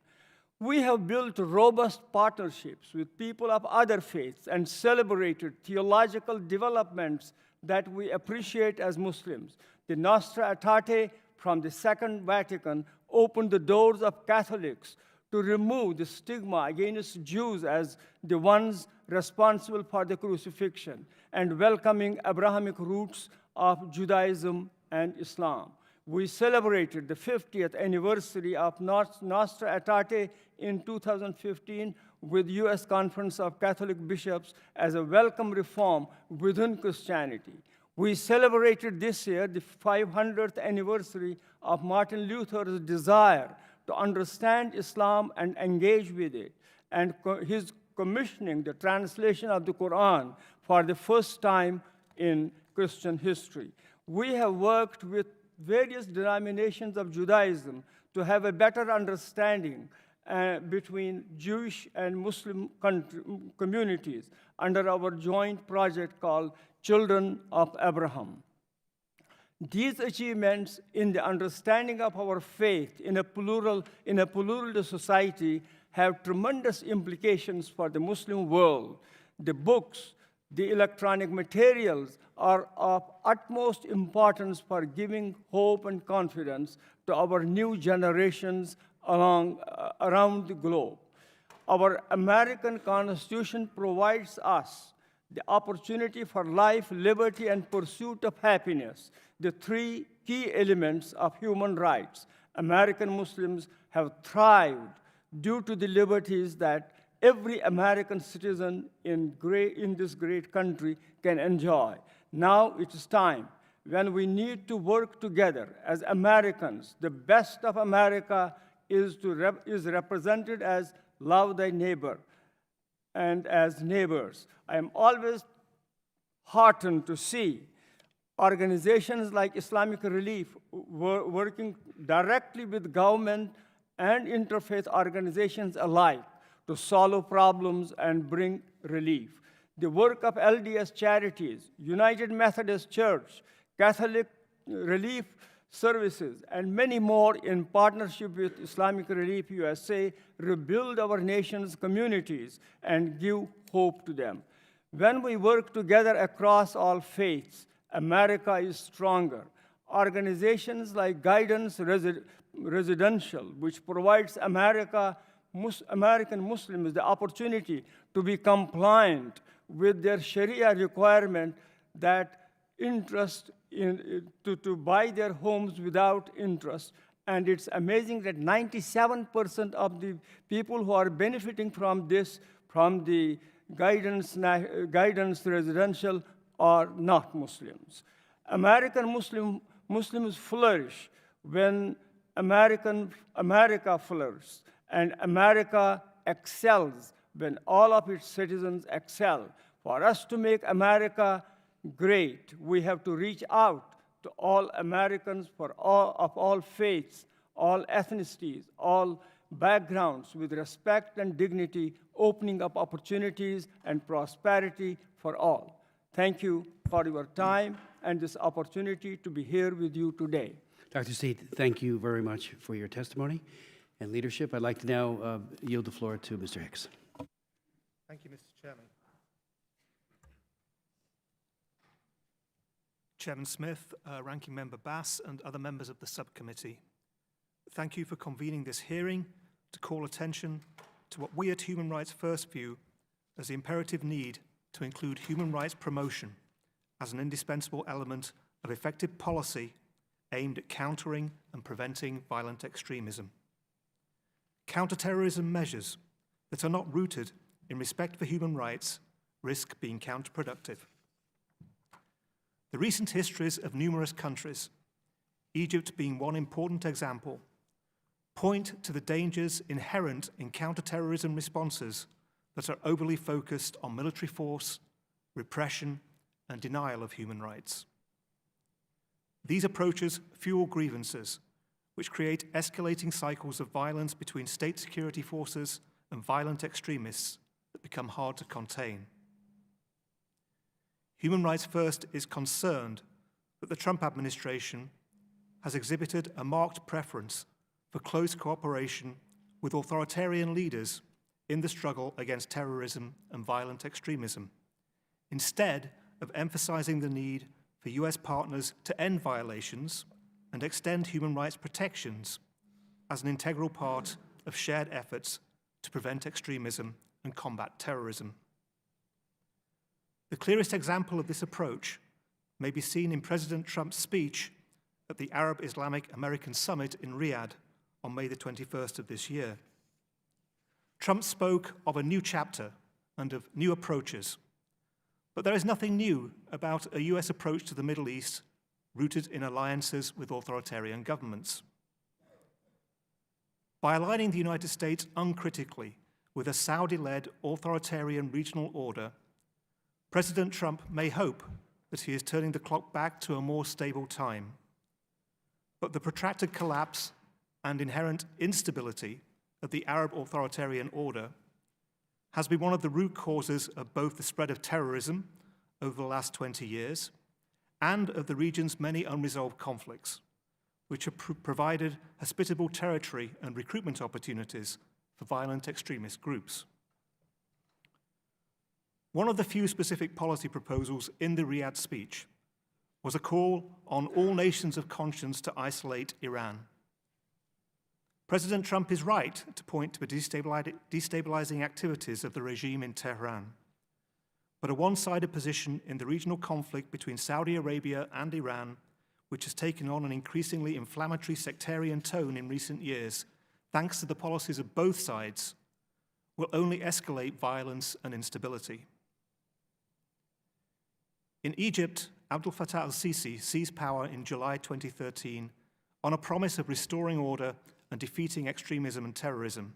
We have built robust partnerships with people of other faiths and celebrated theological developments that we appreciate as Muslims. The Nostra Aetate from the Second Vatican opened the doors of Catholics to remove the stigma against Jews as the ones responsible for the crucifixion and welcoming Abrahamic roots of Judaism and Islam. We celebrated the 50th anniversary of Nostra Aetate in 2015 with U.S. Conference of Catholic Bishops as a welcome reform within Christianity. We celebrated this year the 500th anniversary of Martin Luther's desire to understand Islam and engage with it, and his commissioning the translation of the Quran for the first time in Christian history. We have worked with various denominations of Judaism to have a better understanding between Jewish and Muslim communities under our joint project called Children of Abraham. These achievements in the understanding of our faith in a plural society have tremendous implications for the Muslim world. The books, the electronic materials are of utmost importance for giving hope and confidence to our new generations around the globe. Our American Constitution provides us the opportunity for life, liberty, and pursuit of happiness, the three key elements of human rights. American Muslims have thrived due to the liberties that every American citizen in this great country can enjoy. Now it is time when we need to work together as Americans. The best of America is represented as love thy neighbor and as neighbors. I am always heartened to see organizations like Islamic Relief working directly with government and interfaith organizations alike to solve problems and bring relief. The work of LDS charities, United Methodist Church, Catholic Relief Services, and many more in partnership with Islamic Relief USA rebuild our nation's communities and give hope to them. When we work together across all faiths, America is stronger. Organizations like Guidance Residential, which provides American Muslims the opportunity to be compliant with their Sharia requirement that to buy their homes without interest. And it's amazing that 97% of the people who are benefiting from this, from the guidance residential, are not Muslims. American Muslims flourish when America flourishes, and America excels when all of its citizens excel. For us to make America great, we have to reach out to all Americans of all faiths, all ethnicities, all backgrounds with respect and dignity, opening up opportunities and prosperity for all. Thank you for your time and this opportunity to be here with you today. Dr. Seed, thank you very much for your testimony and leadership. I'd like to now yield the floor to Mr. Hicks. Thank you, Mr. Chairman. Chairman Smith, Ranking Member Bass, and other members of the subcommittee, thank you for convening this hearing to call attention to what we at Human Rights First view as the imperative need to include human rights promotion as an indispensable element of effective policy aimed at countering and preventing violent extremism. Counterterrorism measures that are not rooted in respect for human rights risk being counterproductive. The recent histories of numerous countries, Egypt being one important example, point to the dangers inherent in counterterrorism responses that are overly focused on military force, repression, and denial of human rights. These approaches fuel grievances, which create escalating cycles of violence between state security forces and violent extremists that become hard to contain. Human Rights First is concerned that the Trump administration has exhibited a marked preference for close cooperation with authoritarian leaders in the struggle against terrorism and violent extremism, instead of emphasizing the need for US partners to end violations and extend human rights protections as an integral part of shared efforts to prevent extremism and combat terrorism. The clearest example of this approach may be seen in President Trump's speech at the Arab Islamic American Summit in Riyadh on May the 21st of this year. Trump spoke of a new chapter and of new approaches, but there is nothing new about a US approach to the Middle East rooted in alliances with authoritarian governments. By aligning the United States uncritically with a Saudi-led authoritarian regional order, President Trump may hope that he is turning the clock back to a more stable time. But the protracted collapse and inherent instability of the Arab authoritarian order has been one of the root causes of both the spread of terrorism over the last 20 years and of the region's many unresolved conflicts, which have provided hospitable territory and recruitment opportunities for violent extremist groups. One of the few specific policy proposals in the Riyadh speech was a call on all nations of conscience to isolate Iran. President Trump is right to point to the destabilizing activities of the regime in Tehran, but a one-sided position in the regional conflict between Saudi Arabia and Iran, which has taken on an increasingly inflammatory sectarian tone in recent years, thanks to the policies of both sides, will only escalate violence and instability. In Egypt, Abdel Fattah al-Sisi seized power in July 2013 on a promise of restoring order and defeating extremism and terrorism.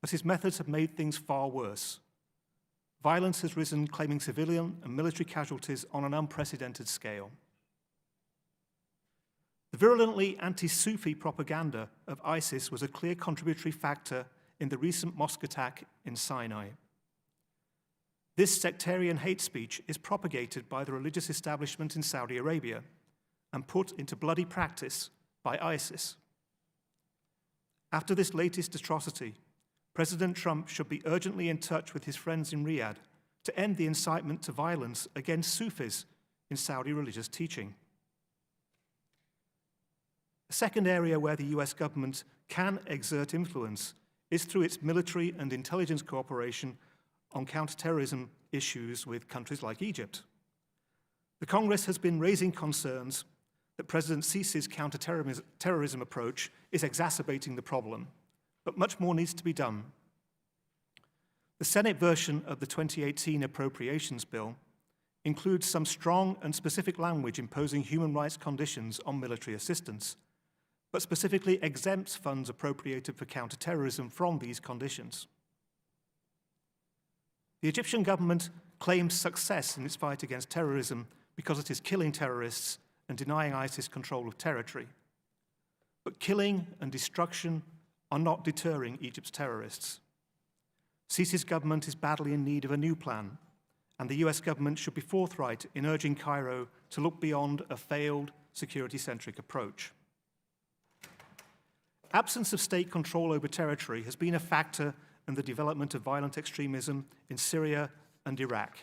But his methods have made things far worse. Violence has risen, claiming civilian and military casualties on an unprecedented scale. The virulently anti-Sufi propaganda of ISIS was a clear contributory factor in the recent mosque attack in Sinai. This sectarian hate speech is propagated by the religious establishment in Saudi Arabia and put into bloody practice by ISIS. After this latest atrocity, President Trump should be urgently in touch with his friends in Riyadh to end the incitement to violence against Sufis in Saudi religious teaching. A second area where the US government can exert influence is through its military and intelligence cooperation on counterterrorism issues with countries like Egypt. The Congress has been raising concerns that President Sisi's counterterrorism approach is exacerbating the problem, but much more needs to be done. The Senate version of the 2018 Appropriations Bill includes some strong and specific language imposing human rights conditions on military assistance, but specifically exempts funds appropriated for counterterrorism from these conditions. The Egyptian government claims success in its fight against terrorism because it is killing terrorists and denying ISIS control of territory. But killing and destruction are not deterring Egypt's terrorists. Sisi's government is badly in need of a new plan, and the US government should be forthright in urging Cairo to look beyond a failed security-centric approach. Absence of state control over territory has been a factor in the development of violent extremism in Syria and Iraq.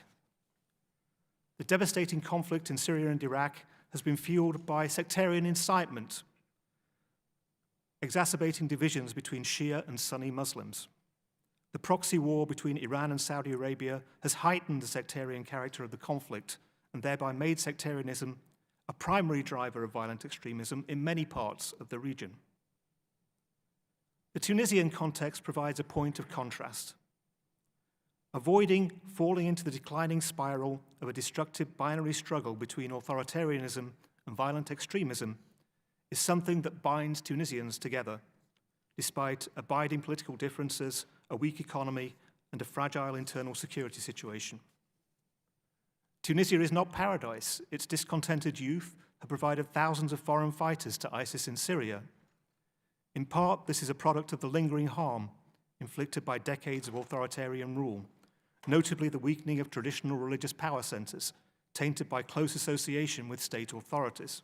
The devastating conflict in Syria and Iraq has been fueled by sectarian incitement, exacerbating divisions between Shia and Sunni Muslims. The proxy war between Iran and Saudi Arabia has heightened the sectarian character of the conflict and thereby made sectarianism a primary driver of violent extremism in many parts of the region. The Tunisian context provides a point of contrast. Avoiding falling into the declining spiral of a destructive binary struggle between authoritarianism and violent extremism is something that binds Tunisians together, despite abiding political differences, a weak economy, and a fragile internal security situation. Tunisia is not paradise. Its discontented youth have provided thousands of foreign fighters to ISIS in Syria. In part, this is a product of the lingering harm inflicted by decades of authoritarian rule, notably the weakening of traditional religious power centers, tainted by close association with state authorities.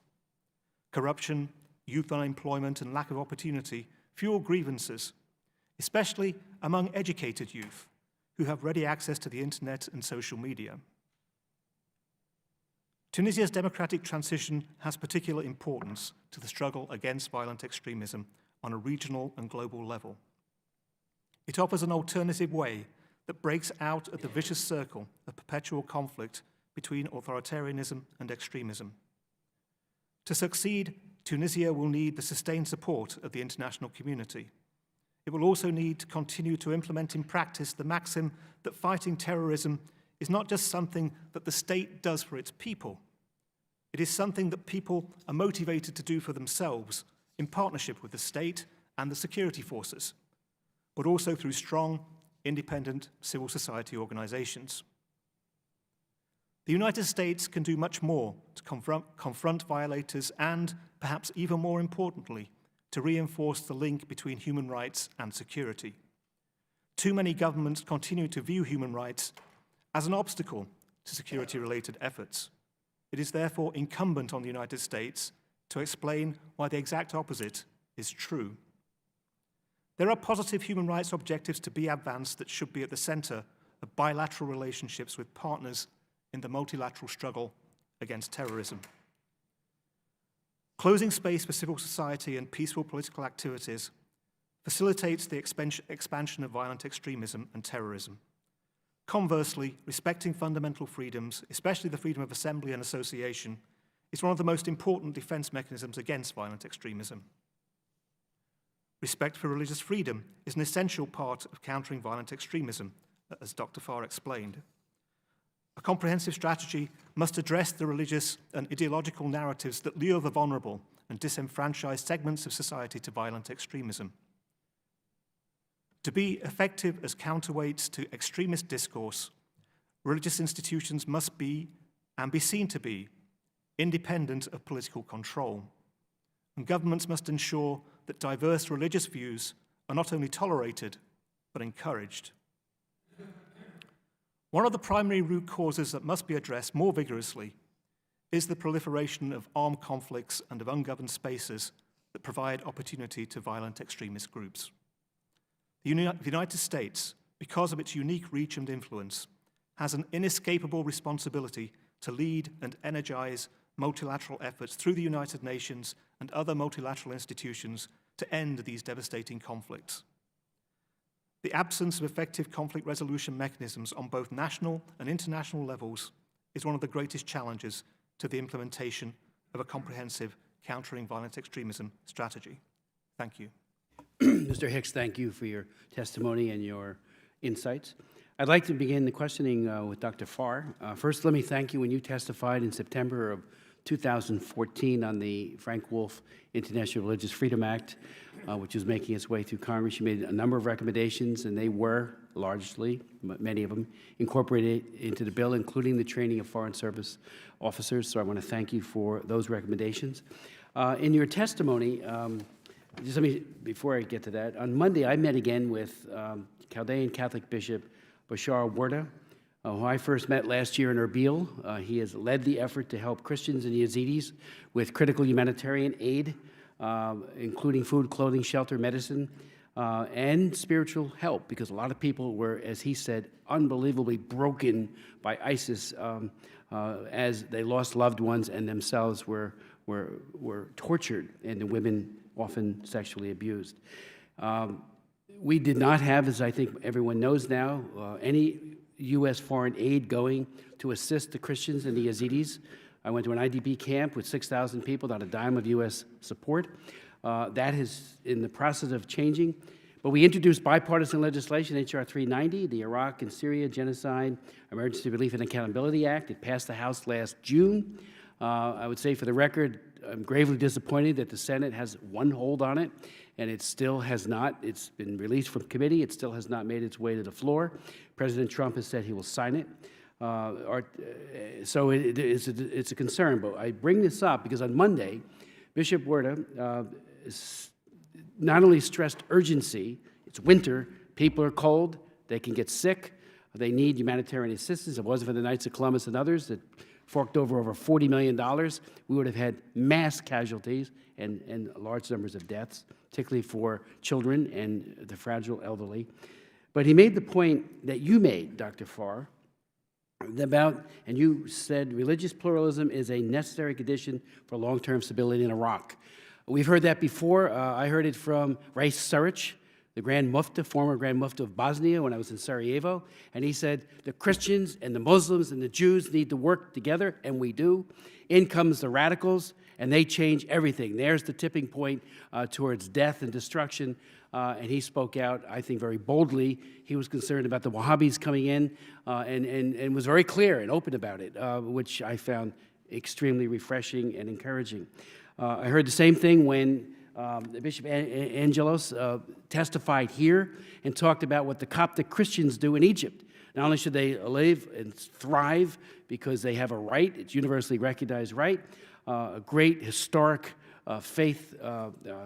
Corruption, youth unemployment, and lack of opportunity fuel grievances, especially among educated youth who have ready access to the internet and social media. Tunisia's democratic transition has particular importance to the struggle against violent extremism on a regional and global level. It offers an alternative way that breaks out of the vicious circle of perpetual conflict between authoritarianism and extremism. To succeed, Tunisia will need the sustained support of the international community. It will also need to continue to implement in practice the maxim that fighting terrorism is not just something that the state does for its people. It is something that people are motivated to do for themselves in partnership with the state and the security forces, but also through strong, independent civil society organizations. The United States can do much more to confront violators and, perhaps even more importantly, to reinforce the link between human rights and security. Too many governments continue to view human rights as an obstacle to security-related efforts. It is therefore incumbent on the United States to explain why the exact opposite is true. There are positive human rights objectives to be advanced that should be at the center of bilateral relationships with partners in the multilateral struggle against terrorism. Closing space for civil society and peaceful political activities facilitates the expansion of violent extremism and terrorism. Conversely, respecting fundamental freedoms, especially the freedom of assembly and association, is one of the most important defense mechanisms against violent extremism. Respect for religious freedom is an essential part of countering violent extremism, as Dr. Farr explained. A comprehensive strategy must address the religious and ideological narratives that lure the vulnerable and disenfranchise segments of society to violent extremism. To be effective as counterweights to extremist discourse, religious institutions must be, and be seen to be, independent of political control. And governments must ensure that diverse religious views are not only tolerated, but encouraged. One of the primary root causes that must be addressed more vigorously is the proliferation of armed conflicts and of ungoverned spaces that provide opportunity to violent extremist groups. The United States, because of its unique reach and influence, has an inescapable responsibility to lead and energize multilateral efforts through the United Nations and other multilateral institutions to end these devastating conflicts. The absence of effective conflict resolution mechanisms on both national and international levels is one of the greatest challenges to the implementation of a comprehensive countering violent extremism strategy. Thank you. Mr. Hicks, thank you for your testimony and your insights. I'd like to begin the questioning with Dr. Farr. First, let me thank you when you testified in September of 2014 on the Frank Wolf International Religious Freedom Act, which was making its way through Congress. You made a number of recommendations, and they were largely, many of them, incorporated into the bill, including the training of Foreign Service officers. So I want to thank you for those recommendations. In your testimony, just let me, before I get to that, on Monday I met again with Chaldean Catholic Bishop Bashar Warda, who I first met last year in Erbil. He has led the effort to help Christians and Yazidis with critical humanitarian aid, including food, clothing, shelter, medicine, and spiritual help, because a lot of people were, as he said, unbelievably broken by ISIS as they lost loved ones and themselves were tortured, and the women often sexually abused. We did not have, as I think everyone knows now, any U.S. foreign aid going to assist the Christians and the Yazidis. I went to an IDP camp with 6,000 people, not a dime of U.S. support. That is in the process of changing. But we introduced bipartisan legislation, H.R. 390, the Iraq and Syria Genocide Emergency Relief and Accountability Act. It passed the House last June. I would say for the record, I'm gravely disappointed that the Senate has one hold on it, and it still has not. It's been released from committee. It still has not made its way to the floor. President Trump has said he will sign it. So it's a concern. But I bring this up because on Monday, Bishop Warda not only stressed urgency, it's winter, people are cold, they can get sick, they need humanitarian assistance. If it wasn't for the Knights of Columbus and others that forked over $40 million, we would have had mass casualties and large numbers of deaths, particularly for children and the fragile elderly. But he made the point that you made, Dr. Farr, about, and you said religious pluralism is a necessary condition for long-term stability in Iraq. We've heard that before. I heard it from Ray Suric, the Grand Mufti, former Grand Mufti of Bosnia when I was in Sarajevo, and he said the Christians and the Muslims and the Jews need to work together, and we do. In comes the radicals, and they change everything. There's the tipping point towards death and destruction, and he spoke out, I think, very boldly. He was concerned about the Wahhabis coming in and was very clear and open about it, which I found extremely refreshing and encouraging. I heard the same thing when Bishop Angelos testified here and talked about what the Coptic Christians do in Egypt. Not only should they live and thrive because they have a right, it's universally recognized right, a great historic faith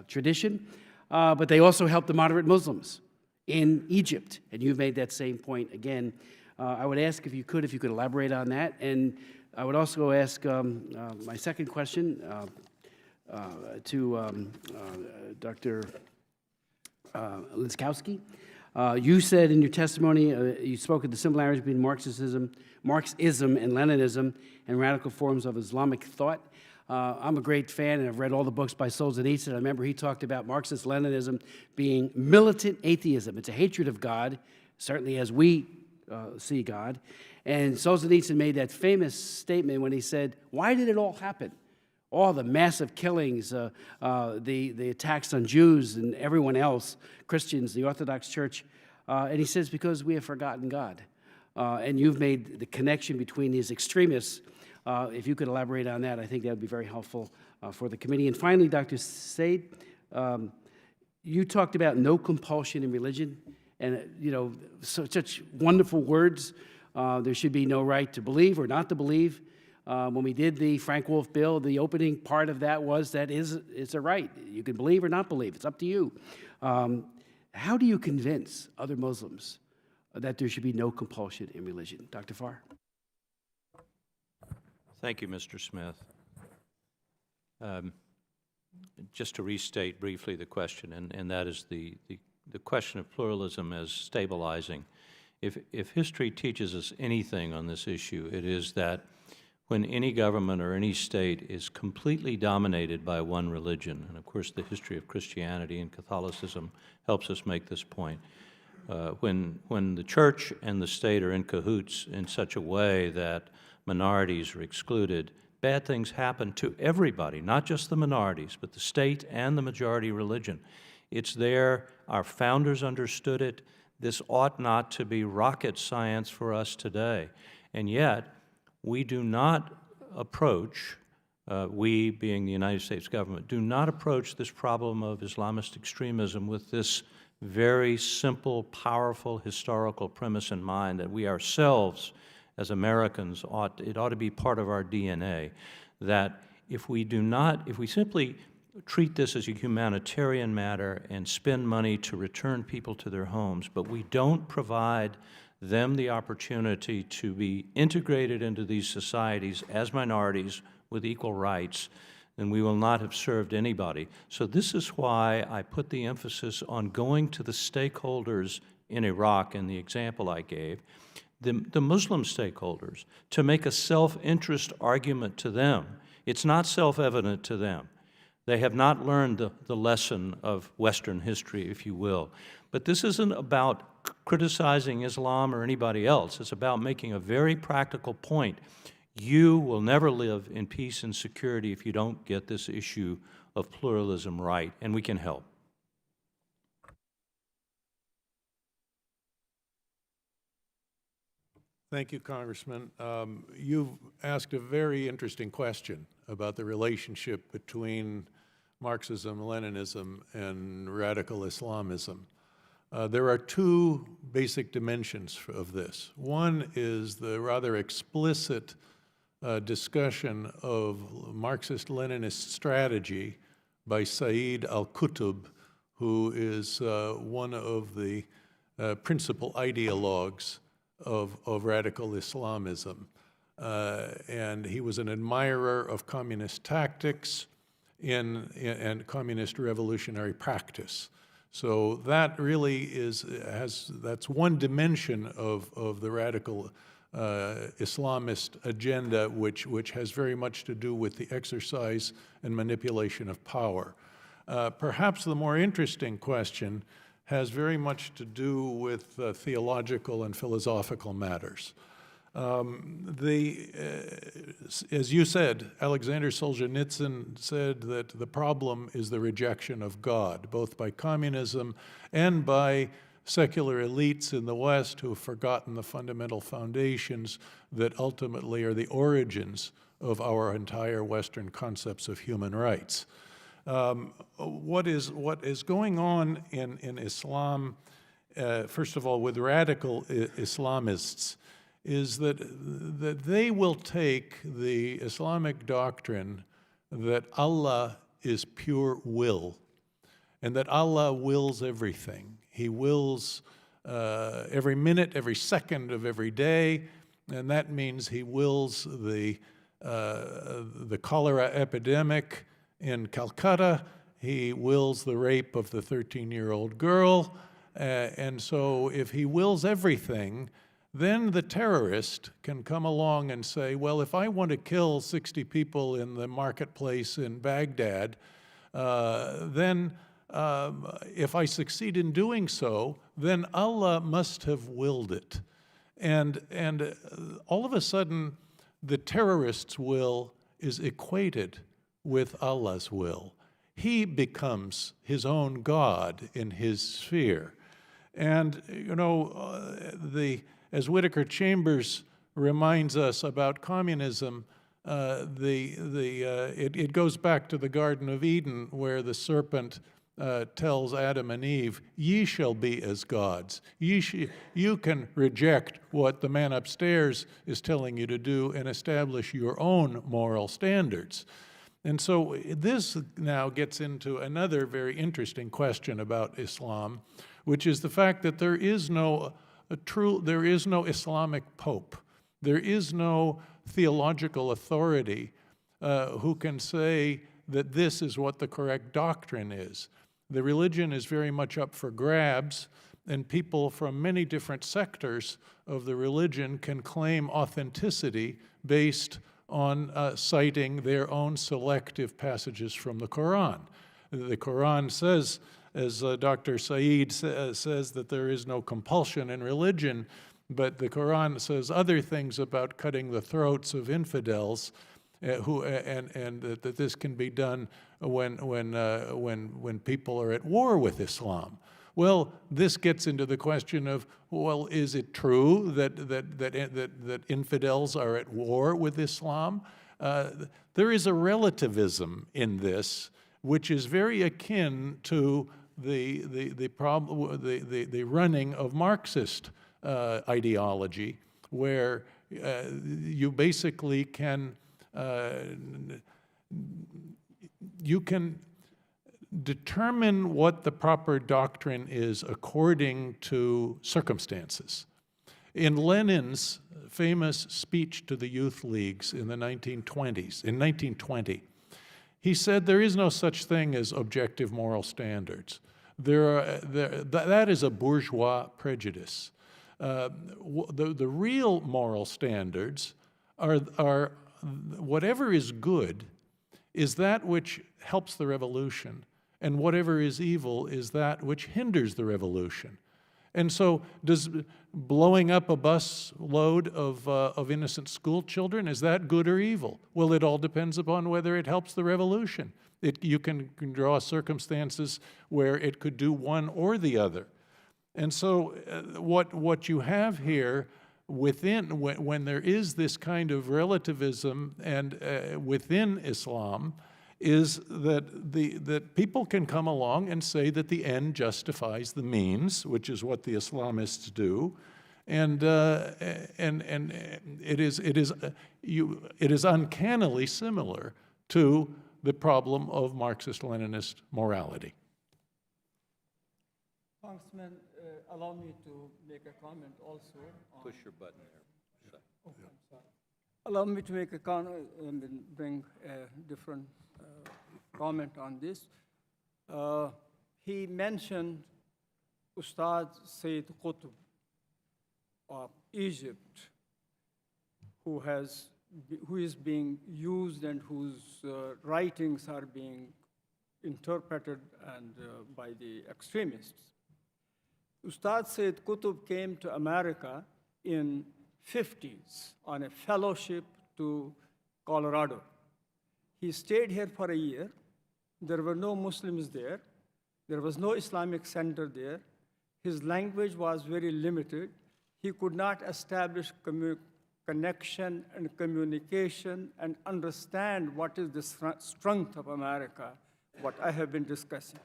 tradition, but they also help the moderate Muslims in Egypt. And you've made that same point again. I would ask if you could elaborate on that. And I would also ask my second question to Dr. Linskowski. You said in your testimony, you spoke of the similarities between Marxism and Leninism and radical forms of Islamic thought. I'm a great fan, and I've read all the books by Solzhenitsyn. I remember he talked about Marxist-Leninism being militant atheism. It's a hatred of God, certainly as we see God. And Solzhenitsyn made that famous statement when he said, why did it all happen? All the massive killings, the attacks on Jews and everyone else, Christians, the Orthodox Church. And he says, because we have forgotten God. And you've made the connection between these extremists. If you could elaborate on that, I think that would be very helpful for the committee. And finally, Dr. Said, you talked about no compulsion in religion. And, you know, such wonderful words. There should be no right to believe or not to believe. When we did the Frank Wolf bill, the opening part of that was that it's a right. You can believe or not believe. It's up to you. How do you convince other Muslims that there should be no compulsion in religion? Dr. Farr. Thank you, Mr. Smith. Just to restate briefly the question, and that is the question of pluralism as stabilizing. If history teaches us anything on this issue, it is that when any government or any state is completely dominated by one religion, and of course the history of Christianity and Catholicism helps us make this point, when the church and the state are in cahoots in such a way that minorities are excluded, bad things happen to everybody, not just the minorities, but the state and the majority religion. It's there. Our founders understood it. This ought not to be rocket science for us today. And yet, we do not approach, we being the United States government, do not approach this problem of Islamist extremism with this very simple, powerful historical premise in mind that we ourselves as Americans it ought to be part of our DNA, that if we simply treat this as a humanitarian matter and spend money to return people to their homes, but we don't provide them the opportunity to be integrated into these societies as minorities with equal rights, then we will not have served anybody. So this is why I put the emphasis on going to the stakeholders in Iraq in the example I gave, the Muslim stakeholders, to make a self-interest argument to them. It's not self-evident to them. They have not learned the lesson of Western history, if you will. But this isn't about criticizing Islam or anybody else. It's about making a very practical point. You will never live in peace and security if you don't get this issue of pluralism right, and we can help. Thank you, Congressman. You've asked a very interesting question about the relationship between Marxism, Leninism, and radical Islamism. There are two basic dimensions of this. One is the rather explicit discussion of Marxist-Leninist strategy by Said al-Qutb, who is one of the principal ideologues of radical Islamism. And he was an admirer of communist tactics and communist revolutionary practice. So that really that's one dimension of the radical Islamist agenda, which has very much to do with the exercise and manipulation of power. Perhaps the more interesting question has very much to do with theological and philosophical matters. As you said, Alexander Solzhenitsyn said that the problem is the rejection of God, both by communism and by secular elites in the West who have forgotten the fundamental foundations that ultimately are the origins of our entire Western concepts of human rights. What is going on in Islam, first of all, with radical Islamists, is that they will take the Islamic doctrine that Allah is pure will, and that Allah wills everything. He wills every minute, every second of every day, and that means He wills the cholera epidemic in Calcutta. He wills the rape of the 13-year-old girl, and so if He wills everything, then the terrorist can come along and say, well, if I want to kill 60 people in the marketplace in Baghdad, then if I succeed in doing so, then Allah must have willed it. And all of a sudden, the terrorist's will is equated with Allah's will. He becomes his own God in his sphere. And, you know, as Whittaker Chambers reminds us about communism, it goes back to the Garden of Eden, where the serpent tells Adam and Eve, ye shall be as gods. You can reject what the man upstairs is telling you to do and establish your own moral standards. And so this now gets into another very interesting question about Islam, which is the fact that there is no Islamic pope. There is no theological authority who can say that this is what the correct doctrine is. The religion is very much up for grabs, and people from many different sectors of the religion can claim authenticity based on citing their own selective passages from the Quran. The Quran says, as Dr. Saeed says, that there is no compulsion in religion, but the Quran says other things about cutting the throats of infidels, and that this can be done when people are at war with Islam. Well, this gets into the question of, well, is it true that infidels are at war with Islam? There is a relativism in this, which is very akin to the running of Marxist ideology, where you basically can determine what the proper doctrine is according to circumstances. In Lenin's famous speech to the youth leagues in the 1920s, in 1920, he said there is no such thing as objective moral standards. That is a bourgeois prejudice. The real moral standards are whatever is good is that which helps the revolution, and whatever is evil is that which hinders the revolution. And so does blowing up a bus load of innocent school children, is that good or evil? Well, it all depends upon whether it helps the revolution. You can draw circumstances where it could do one or the other. And so what you have here when there is this kind of relativism and within Islam, is that people can come along and say that the end justifies the means, which is what the Islamists do, and it is uncannily similar to the problem of Marxist-Leninist morality. Congressman, allow me to make a comment also. Push your button there. Oh, I'm sorry. Allow me to make a comment and bring a different comment on this. He mentioned Ustad Sayyid Qutb of Egypt, who is being used and whose writings are being interpreted and by the extremists. Ustad Sayyid Qutb came to America in 50s on a fellowship to Colorado. He stayed here for a year. There were no Muslims there. There was no Islamic center there. His language was very limited. He could not establish connection and communication and understand what is the strength of America, what I have been discussing.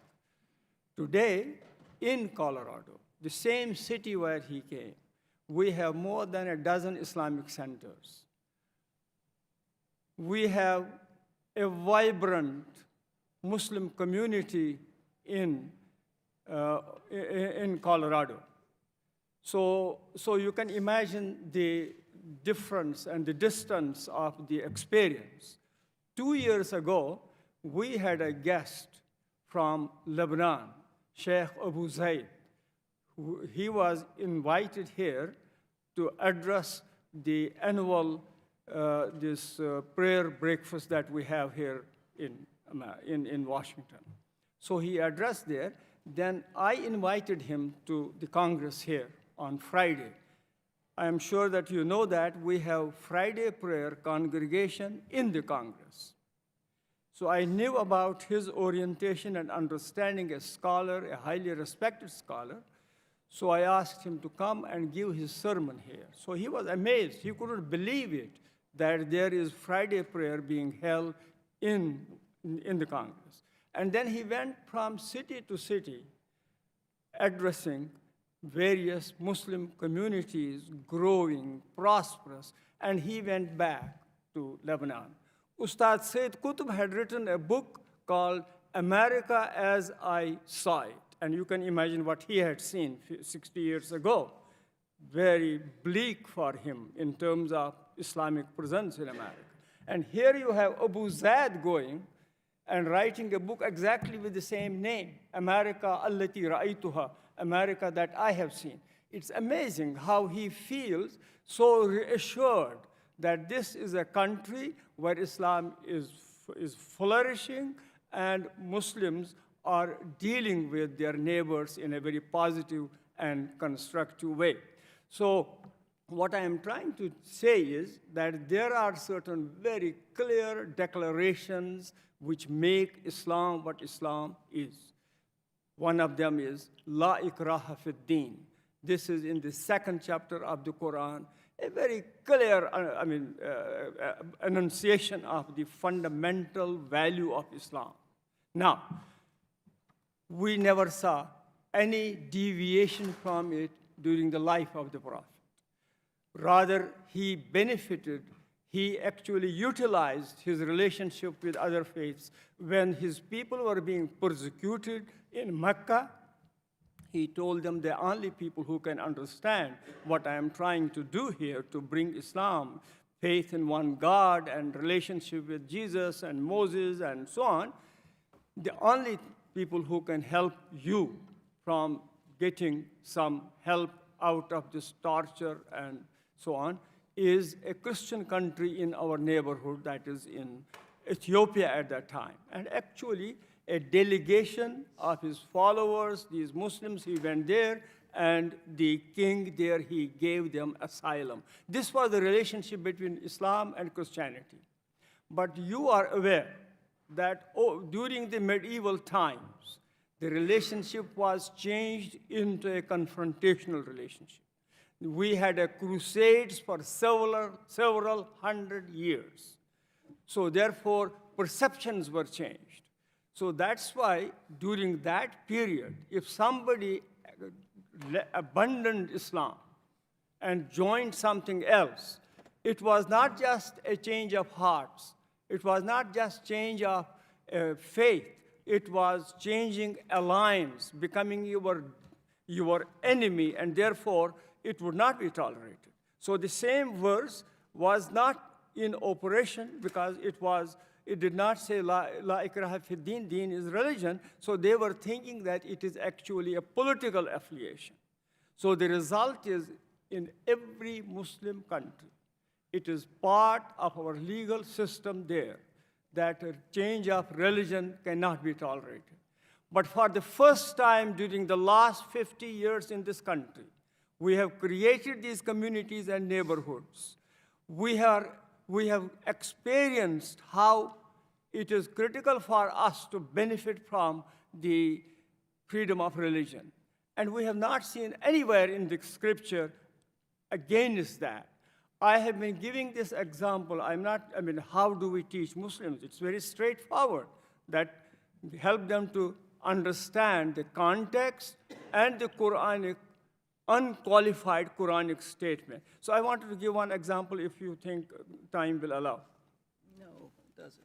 Today, in Colorado, the same city where he came, we have more than a dozen Islamic centers. We have a vibrant Muslim community in Colorado. So you can imagine the difference and the distance of the experience. 2 years ago, we had a guest from Lebanon, Sheikh Abu Zaid. He was invited here to address the annual prayer breakfast that we have here in Washington. So he addressed there. Then I invited him to the Congress here on Friday. I am sure that you know that we have Friday prayer congregation in the Congress. So I knew about his orientation and understanding as a scholar, a highly respected scholar. So I asked him to come and give his sermon here. So he was amazed. He couldn't believe it, that there is Friday prayer being held in the Congress. And then he went from city to city addressing various Muslim communities, growing, prosperous, and he went back to Lebanon. Ustad Sayyid Qutb had written a book called America as I Saw It, and you can imagine what he had seen 60 years ago. Very bleak for him in terms of Islamic presence in America. And here you have Abu Zaid going and writing a book exactly with the same name, America allati ra'aytuha, America that I have seen. It's amazing how he feels so reassured that this is a country where Islam is flourishing and Muslims are dealing with their neighbors in a very positive and constructive way. So what I am trying to say is that there are certain very clear declarations which make Islam what Islam is. One of them is La ikraha fid din. This is in the 2nd chapter of the Quran, a very clear enunciation of the fundamental value of Islam. Now, we never saw any deviation from it during the life of the Prophet. Rather, he benefited, he actually utilized his relationship with other faiths. When his people were being persecuted in Mecca, he told them the only people who can understand what I am trying to do here to bring Islam, faith in one God and relationship with Jesus and Moses and so on, the only people who can help you from getting some help out of this torture and so on is a Christian country in our neighborhood, that is in Ethiopia at that time. And actually, a delegation of his followers, these Muslims, he went there, and the king there, he gave them asylum. This was the relationship between Islam and Christianity. But you are aware that during the medieval times, the relationship was changed into a confrontational relationship. We had a crusades for several hundred years. So therefore, perceptions were changed. So that's why during that period, if somebody abandoned Islam and joined something else, it was not just a change of hearts. It was not just change of faith. It was changing alliance, becoming your enemy, and therefore it would not be tolerated. So the same verse was not in operation because it did not say la ikraha fid din, din is religion. So they were thinking that it is actually a political affiliation. So the result is in every Muslim country, it is part of our legal system there that a change of religion cannot be tolerated. But for the first time during the last 50 years in this country, We have created these communities and neighborhoods. We have experienced how it is critical for us to benefit from the freedom of religion. And we have not seen anywhere in the scripture against that. I have been giving this example. How do we teach Muslims? It's very straightforward, that help them to understand the context and the Quranic, unqualified Quranic statement. So I wanted to give one example if you think time will allow. No, it doesn't.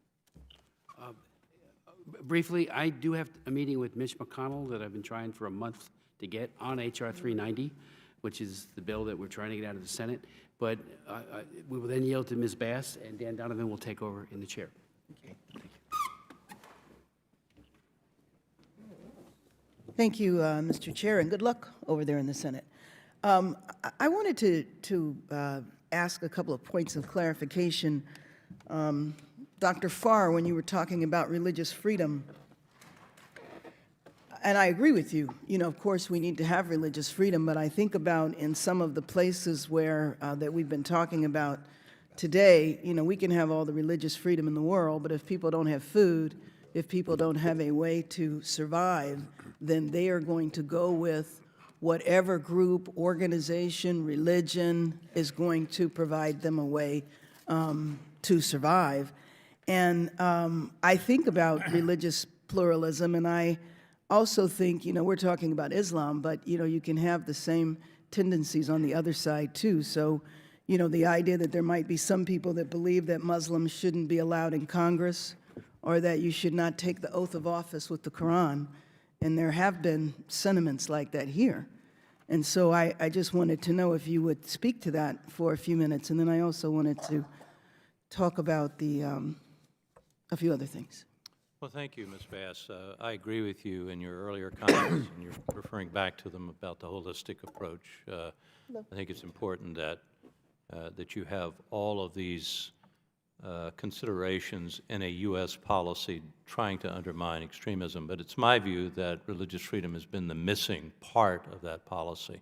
Briefly, I do have a meeting with Mitch McConnell that I've been trying for a month to get on H.R. 390, which is the bill that we're trying to get out of the Senate. But we will then yield to Ms. Bass, and Dan Donovan will take over in the chair. Okay. Thank you, Mr. Chair, and good luck over there in the Senate. I wanted to ask a couple of points of clarification. Dr. Farr, when you were talking about religious freedom, and I agree with you, of course we need to have religious freedom, but I think about in some of the places where, that we've been talking about today, we can have all the religious freedom in the world, but if people don't have food, if people don't have a way to survive, then they are going to go with whatever group, organization, religion is going to provide them a way to survive. And I think about religious pluralism, and I also think, we're talking about Islam, but, you can have the same tendencies on the other side, too. So, the idea that there might be some people that believe that Muslims shouldn't be allowed in Congress, or that you should not take the oath of office with the Quran, and there have been sentiments like that here. And so I just wanted to know if you would speak to that for a few minutes, and then I also wanted to talk about a few other things. Well, thank you, Ms. Bass. I agree with you in your earlier comments, and you're referring back to them about the holistic approach. I think it's important that you have all of these considerations in a U.S. policy trying to undermine extremism. But it's my view that religious freedom has been the missing part of that policy,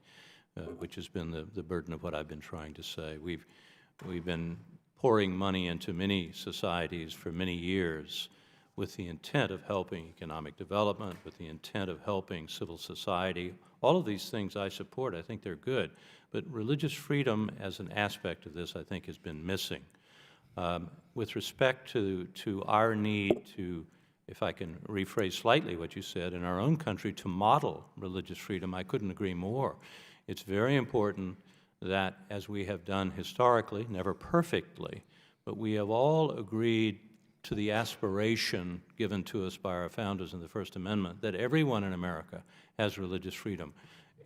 which has been the burden of what I've been trying to say. We've been pouring money into many societies for many years with the intent of helping economic development, with the intent of helping civil society. All of these things I support. I think they're good. But religious freedom as an aspect of this, I think, has been missing. With respect to our need to, if I can rephrase slightly what you said, in our own country to model religious freedom, I couldn't agree more. It's very important that, as we have done historically, never perfectly, but we have all agreed to the aspiration given to us by our founders in the First Amendment that everyone in America has religious freedom.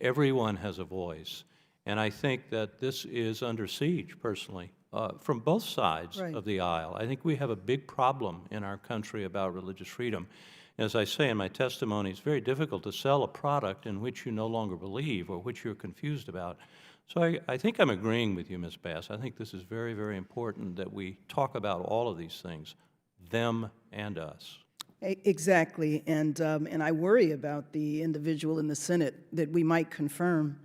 Everyone has a voice. And I think that this is under siege, personally, from both sides of the aisle. I think we have a big problem in our country about religious freedom. As I say in my testimony, it's very difficult to sell a product in which you no longer believe or which you're confused about. So I think I'm agreeing with you, Ms. Bass. I think this is very, very important that we talk about all of these things, them and us. Exactly, and I worry about the individual in the Senate that we might confirm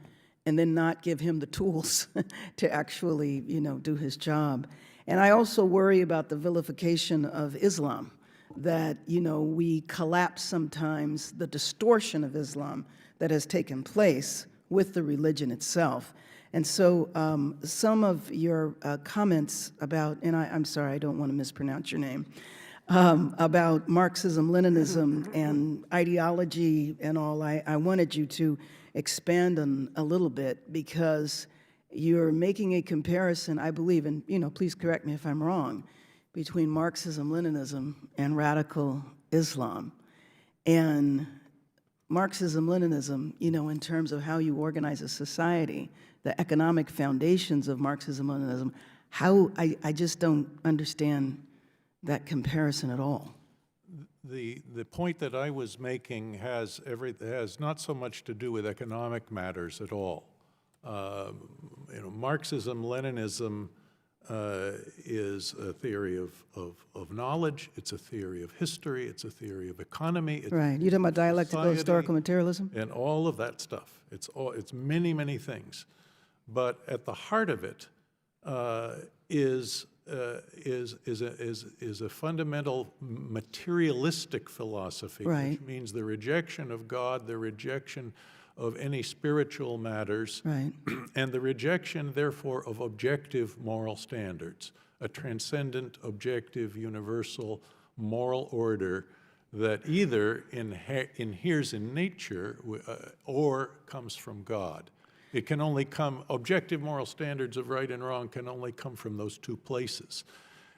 and then not give him the tools to actually, do his job. And I also worry about the vilification of Islam, that, we collapse sometimes the distortion of Islam that has taken place with the religion itself. And so some of your comments about, and I'm sorry, I don't want to mispronounce your name, about Marxism, Leninism, and ideology and all, I wanted you to expand on a little bit, because you're making a comparison, I believe, and please correct me if I'm wrong, between Marxism, Leninism, and radical Islam. And Marxism, Leninism, in terms of how you organize a society, the economic foundations of Marxism, Leninism, I just don't understand that comparison at all. The point that I was making has not so much to do with economic matters at all. Marxism, Leninism is a theory of knowledge, it's a theory of history, it's a theory of economy. It's Right. You're talking about dialectical society, historical materialism? and all of that stuff. It's many, many things. But at the heart of it is a fundamental materialistic philosophy, Right. which means the rejection of God, the rejection of any spiritual matters, Right. and the rejection, therefore, of objective moral standards, a transcendent, objective, universal moral order that either inheres in nature or comes from God. It can only come, objective moral standards of right and wrong can only come from those two places.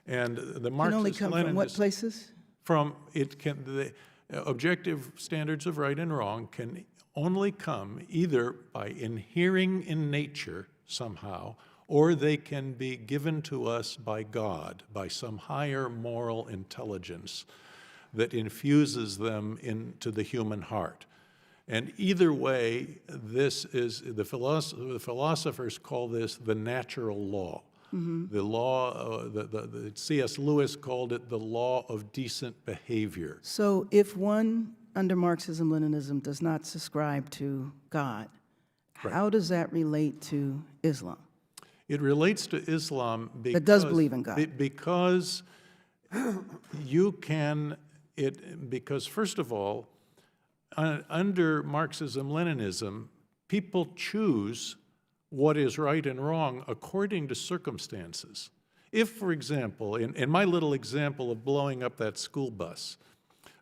And the Can only Marxist come from what Leninists, places? the objective standards of right and wrong can only come either by inhering in nature somehow, or they can be given to us by God, by some higher moral intelligence that infuses them into the human heart. And either way, this is, the philosophers call this the natural law. The law, C.S. Lewis called it the law of decent behavior. So if one, under Marxism-Leninism, does not subscribe to God, how does that relate to Islam? It relates to Islam because, That does believe in God. Because you can, because first of all, under Marxism-Leninism, people choose what is right and wrong according to circumstances. If, for example, in my little example of blowing up that school bus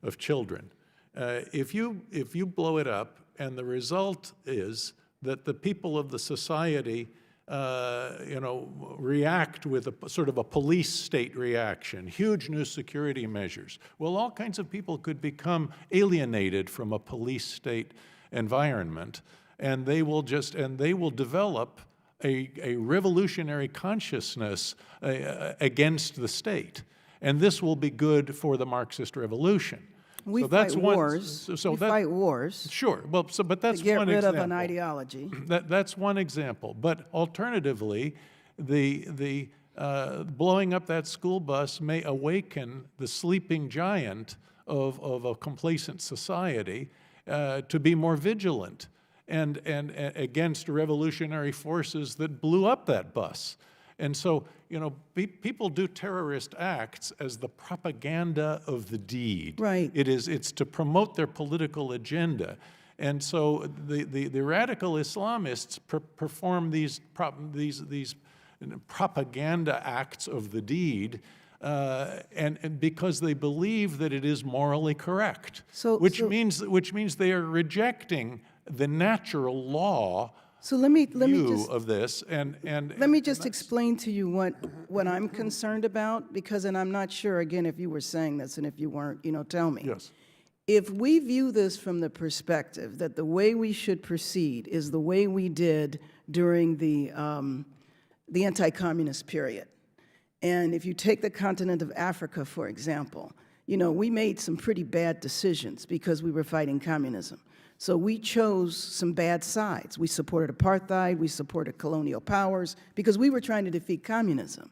of children, if you blow it up and the result is that the people of the society react with a sort of a police state reaction, huge new security measures. Well, all kinds of people could become alienated from a police state environment, and they will develop a revolutionary consciousness against the state. And this will be good for the Marxist revolution. We So that's fight one- wars. so We that- fight wars Sure, well, but that's to get one rid example. of an ideology. That's one example. But alternatively, the blowing up that school bus may awaken the sleeping giant of a complacent society to be more vigilant and against revolutionary forces that blew up that bus. And so, people do terrorist acts as the propaganda of the deed. Right. It's to promote their political agenda. And so the radical Islamists perform these propaganda acts of the deed, and because they believe that it is morally correct, which means they are rejecting the natural law So let me view just of this, and let me just explain to you what I'm concerned about, because, and I'm not sure again if you were saying this, and if you weren't, tell me. Yes. If we view this from the perspective that the way we should proceed is the way we did during the anti-communist period, and if you take the continent of Africa, for example, we made some pretty bad decisions because we were fighting communism. So we chose some bad sides. We supported apartheid, we supported colonial powers, because we were trying to defeat communism,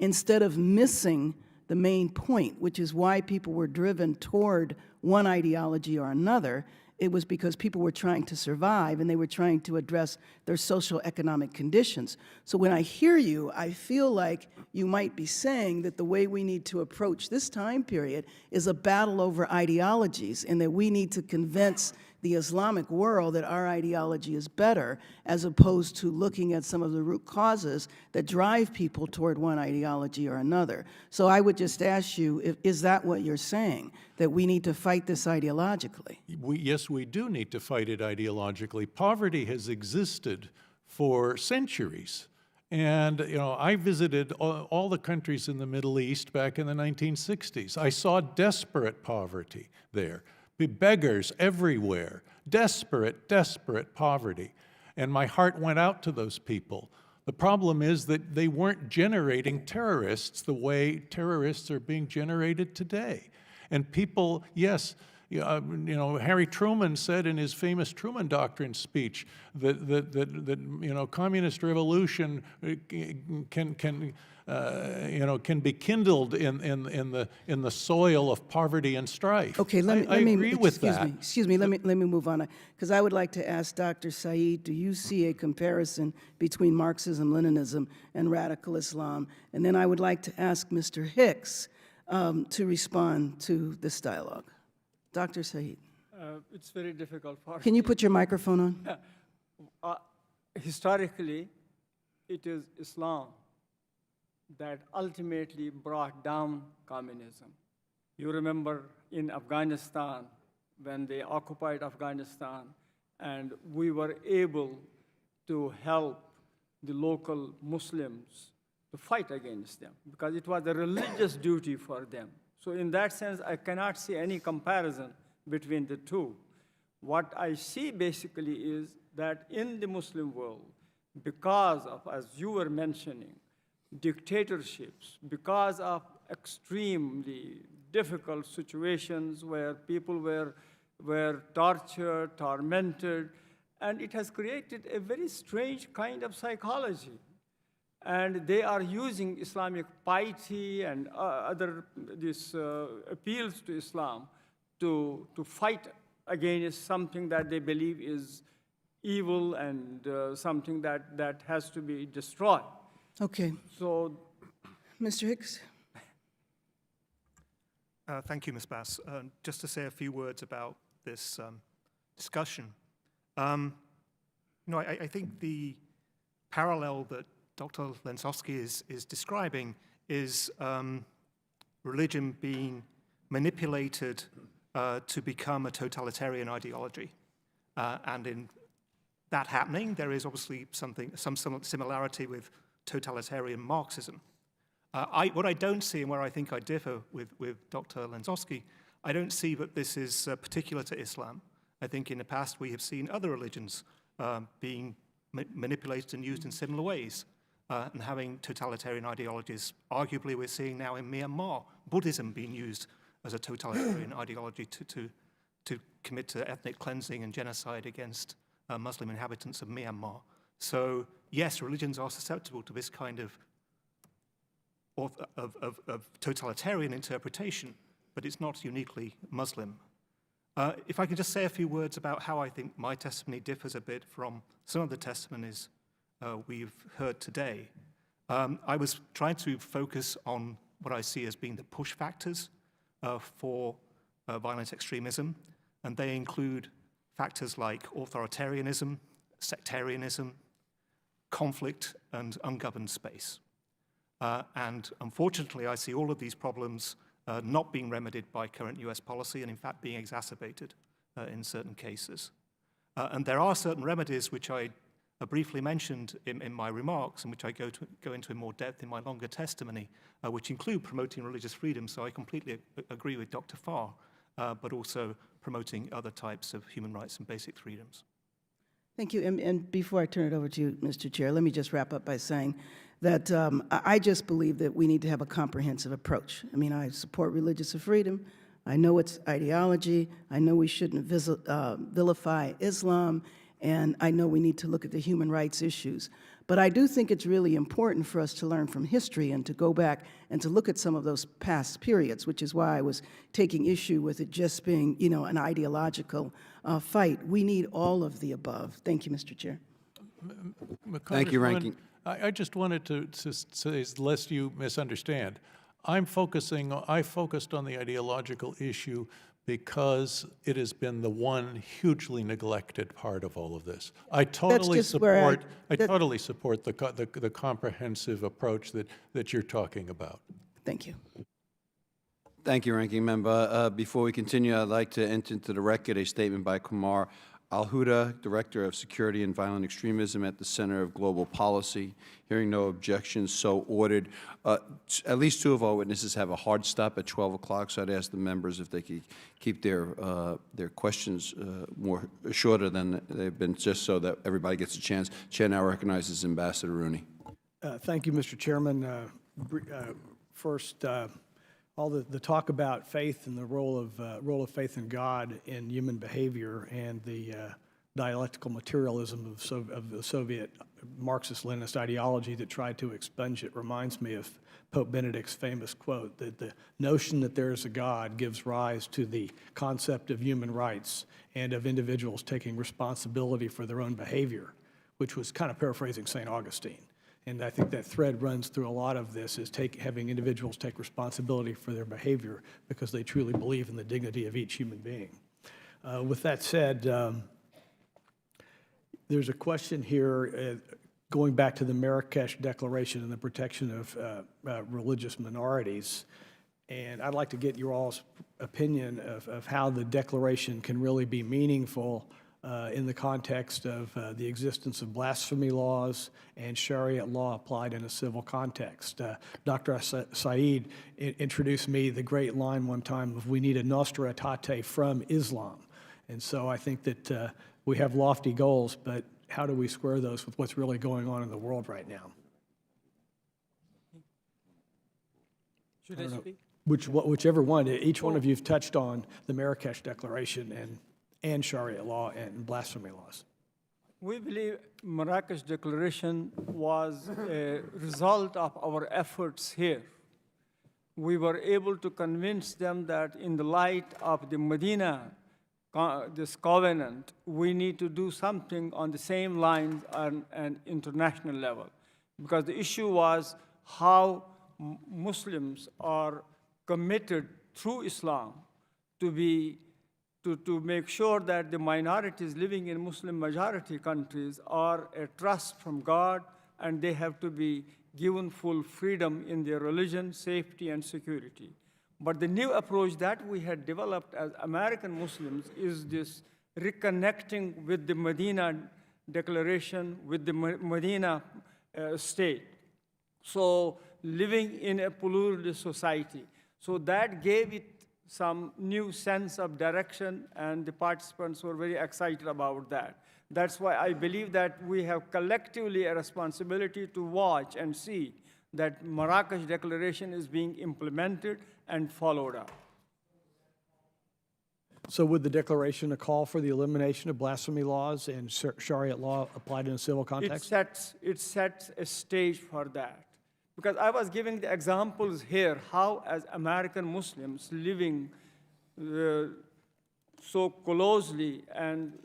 instead of missing the main point, which is why people were driven toward one ideology or another. It was because people were trying to survive, and they were trying to address their social economic conditions. So when I hear you, I feel like you might be saying that the way we need to approach this time period is a battle over ideologies, and that we need to convince the Islamic world that our ideology is better, as opposed to looking at some of the root causes that drive people toward one ideology or another. So I would just ask you, is that what you're saying, that we need to fight this ideologically? Yes, we do need to fight it ideologically. Poverty has existed for centuries. And, I visited all the countries in the Middle East back in the 1960s. I saw desperate poverty there. Beggars everywhere, desperate poverty. And my heart went out to those people. The problem is that they weren't generating terrorists the way terrorists are being generated today. And people, yes, Harry Truman said in his famous Truman Doctrine speech that communist revolution can be kindled in the soil of poverty and strife. Okay, I agree with that. Excuse me, let me move on, because I would like to ask Dr. Saeed, do you see a comparison between Marxism, Leninism, and radical Islam? And then I would like to ask Mr. Hicks to respond to this dialogue. Dr. Saeed. It's very difficult for Can you me. put your microphone on? Historically, it is Islam that ultimately brought down communism. You remember in Afghanistan, when they occupied Afghanistan, and we were able to help the local Muslims to fight against them, because it was a religious duty for them. So in that sense, I cannot see any comparison between the two. What I see basically is that in the Muslim world, because of, as you were mentioning, dictatorships, because of extremely difficult situations where people were tortured, tormented, and it has created a very strange kind of psychology. And they are using Islamic piety and other appeals to Islam to fight against something that they believe is evil and something that has to be destroyed. Okay. So, Mr. Hicks? Thank you, Ms. Bass. Just to say a few words about this discussion. I think the parallel that Dr. Lensowski is describing is religion being manipulated to become a totalitarian ideology. And in that happening, there is obviously some similarity with totalitarian Marxism. What I don't see, and where I think I differ with Dr. Lensowski, I don't see that this is particular to Islam. I think in the past we have seen other religions being manipulated and used in similar ways, and having totalitarian ideologies. Arguably, we're seeing now in Myanmar, Buddhism being used as a totalitarian ideology to commit to ethnic cleansing and genocide against Muslim inhabitants of Myanmar. So yes, religions are susceptible to this kind of totalitarian interpretation, but it's not uniquely Muslim. If I can just say a few words about how I think my testimony differs a bit from some of the testimonies we've heard today. I was trying to focus on what I see as being the push factors for violent extremism, and they include factors like authoritarianism, sectarianism, conflict, and ungoverned space. And unfortunately, I see all of these problems not being remedied by current US policy and in fact being exacerbated in certain cases. And there are certain remedies which I briefly mentioned in my remarks and which I go into in more depth in my longer testimony, which include promoting religious freedom. So I completely agree with Dr. Farr, but also promoting other types of human rights and basic freedoms. Thank you. And before I turn it over to you, Mr. Chair, let me just wrap up by saying that I just believe that we need to have a comprehensive approach. I mean, I support religious freedom. I know it's ideology. I know we shouldn't vilify Islam. And I know we need to look at the human rights issues. But I do think it's really important for us to learn from history and to go back and to look at some of those past periods, which is why I was taking issue with it just being, an ideological fight. We need all of the above. Thank you, Mr. Chair. Thank you, Ranking. I just wanted to say, lest you misunderstand, I focused on the ideological issue because it has been the one hugely neglected part of all of this. I totally support the comprehensive approach that you're talking about. Thank you. Thank you, Ranking Member. Before we continue, I'd like to enter into the record a statement by Kumar Al-Huda, Director of Security and Violent Extremism at the Center of Global Policy. Hearing no objections, so ordered. At least two of our witnesses have a hard stop at 12 o'clock, so I'd ask the members if they could keep their questions shorter than they've been, just so that everybody gets a chance. Chair now recognizes Ambassador Rooney. Thank you, Mr. Chairman. First, all the talk about faith and the role of faith in God in human behavior and the dialectical materialism of the Soviet Marxist-Leninist ideology that tried to expunge it reminds me of Pope Benedict's famous quote that the notion that there is a God gives rise to the concept of human rights and of individuals taking responsibility for their own behavior, which was kind of paraphrasing St. Augustine. And I think that thread runs through a lot of this, is having individuals take responsibility for their behavior because they truly believe in the dignity of each human being. With that said, there's a question here going back to the Marrakesh Declaration and the protection of religious minorities. And I'd like to get your all's opinion of how the declaration can really be meaningful in the context of the existence of blasphemy laws and Sharia law applied in a civil context. Dr. Saeed introduced me the great line one time of, "We need a Nostra Aetate from Islam." And so I think that we have lofty goals, but how do we square those with what's really going on in the world right now? Should I speak? Whichever one. Each one of you have touched on the Marrakesh Declaration and Sharia law and blasphemy laws. We believe Marrakesh Declaration was a result of our efforts here. We were able to convince them that in the light of the Medina, this covenant, we need to do something on the same lines on an international level. Because the issue was how Muslims are committed through Islam to make sure that the minorities living in Muslim majority countries are a trust from God, and they have to be given full freedom in their religion, safety, and security. But the new approach that we had developed as American Muslims is this reconnecting with the Medina Declaration, with the Medina state. So living in a pluralist society. So that gave it some new sense of direction, and the participants were very excited about that. That's why I believe that we have collectively a responsibility to watch and see that Marrakesh Declaration is being implemented and followed up. So would the declaration call for the elimination of blasphemy laws and Sharia law applied in a civil context? It sets a stage for that. Because I was giving the examples here how, as American Muslims living so closely and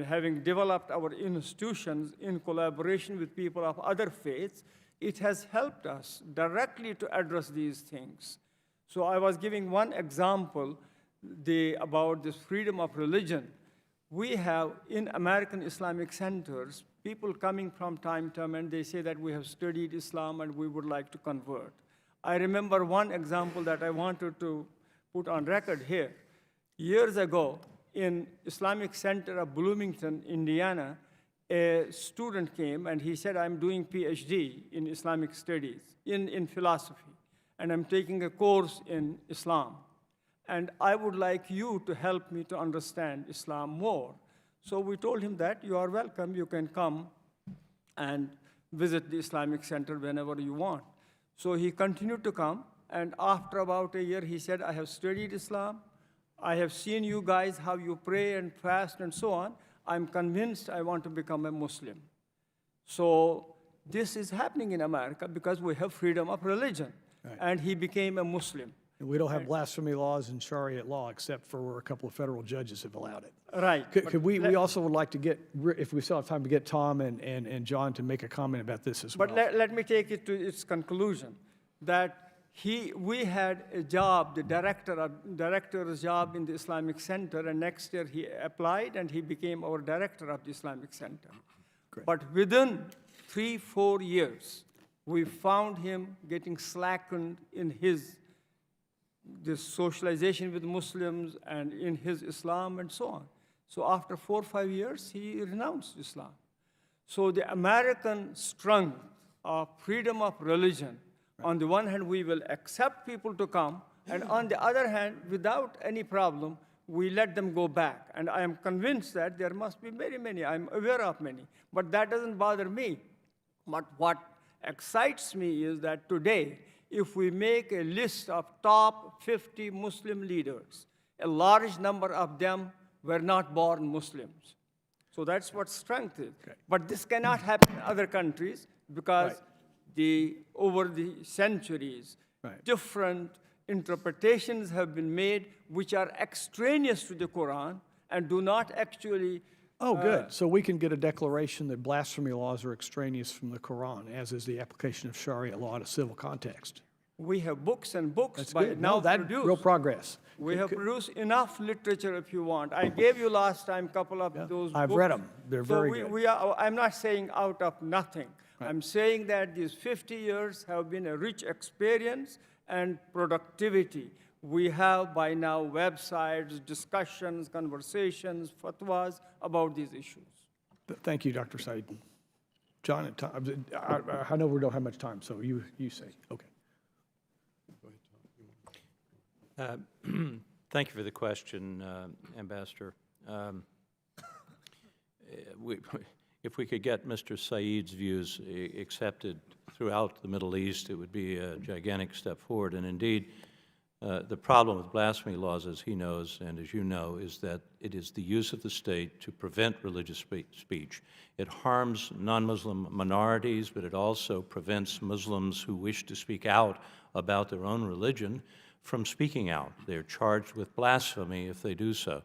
having developed our institutions in collaboration with people of other faiths, it has helped us directly to address these things. So I was giving one example about this freedom of religion. We have in American Islamic centers people coming from time to time, and they say that we have studied Islam and we would like to convert. I remember one example that I wanted to put on record here. Years ago, in Islamic Center of Bloomington, Indiana, a student came and he said, "I'm doing PhD in Islamic studies, in philosophy, and I'm taking a course in Islam. And I would like you to help me to understand Islam more." So we told him that you are welcome, you can come and visit the Islamic Center whenever you want. So he continued to come, and after about a year, he said, "I have studied Islam. I have seen you guys, how you pray and fast and so on. I'm convinced I want to become a Muslim." So this is happening in America because we have freedom of religion. Right. And he became a Muslim. And we don't have blasphemy laws and Sharia law, except for where a couple of federal judges have allowed it. Right. Could we also would like to get, if we still have time, to get Tom and John to make a comment about this as well. But let me take it to its conclusion, that we had a job, the director's job in the Islamic Center, and next year he applied and he became our director of the Islamic Center. Great. But within 3-4 years, we found him getting slackened in this socialization with Muslims and in his Islam and so on. So after 4 or 5 years, he renounced Islam. So the American strength of freedom of religion, on the one hand, we will accept people to come, and on the other hand, without any problem, we let them go back. And I am convinced that there must be very many. I'm aware of many. But that doesn't bother me. But what excites me is that today, if we make a list of top 50 Muslim leaders, a large number of them were not born Muslims. So that's what strength is. Okay. But this cannot happen in other countries because over the centuries, different interpretations have been made which are extraneous to the Quran and do not actually. Oh, good. So we can get a declaration that blasphemy laws are extraneous from the Quran, as is the application of Sharia law in a civil context. We have books and books That's by good. now No, that produced. real progress. We have produced enough literature if you want. I gave you last time a couple of those I've books. read 'em. They're very good. I'm not saying out of nothing. I'm saying that these 50 years have been a rich experience and productivity. We have by now websites, discussions, conversations, fatwas about these issues. Thank you, Dr. Said. John, and Tom, I know we don't have much time, so you say. Okay. Thank you for the question, Ambassador. If we could get Mr. Saeed's views accepted throughout the Middle East, it would be a gigantic step forward. And indeed, the problem with blasphemy laws, as he knows and as you know, is that it is the use of the state to prevent religious speech. It harms non-Muslim minorities, but it also prevents Muslims who wish to speak out about their own religion from speaking out. They're charged with blasphemy if they do so.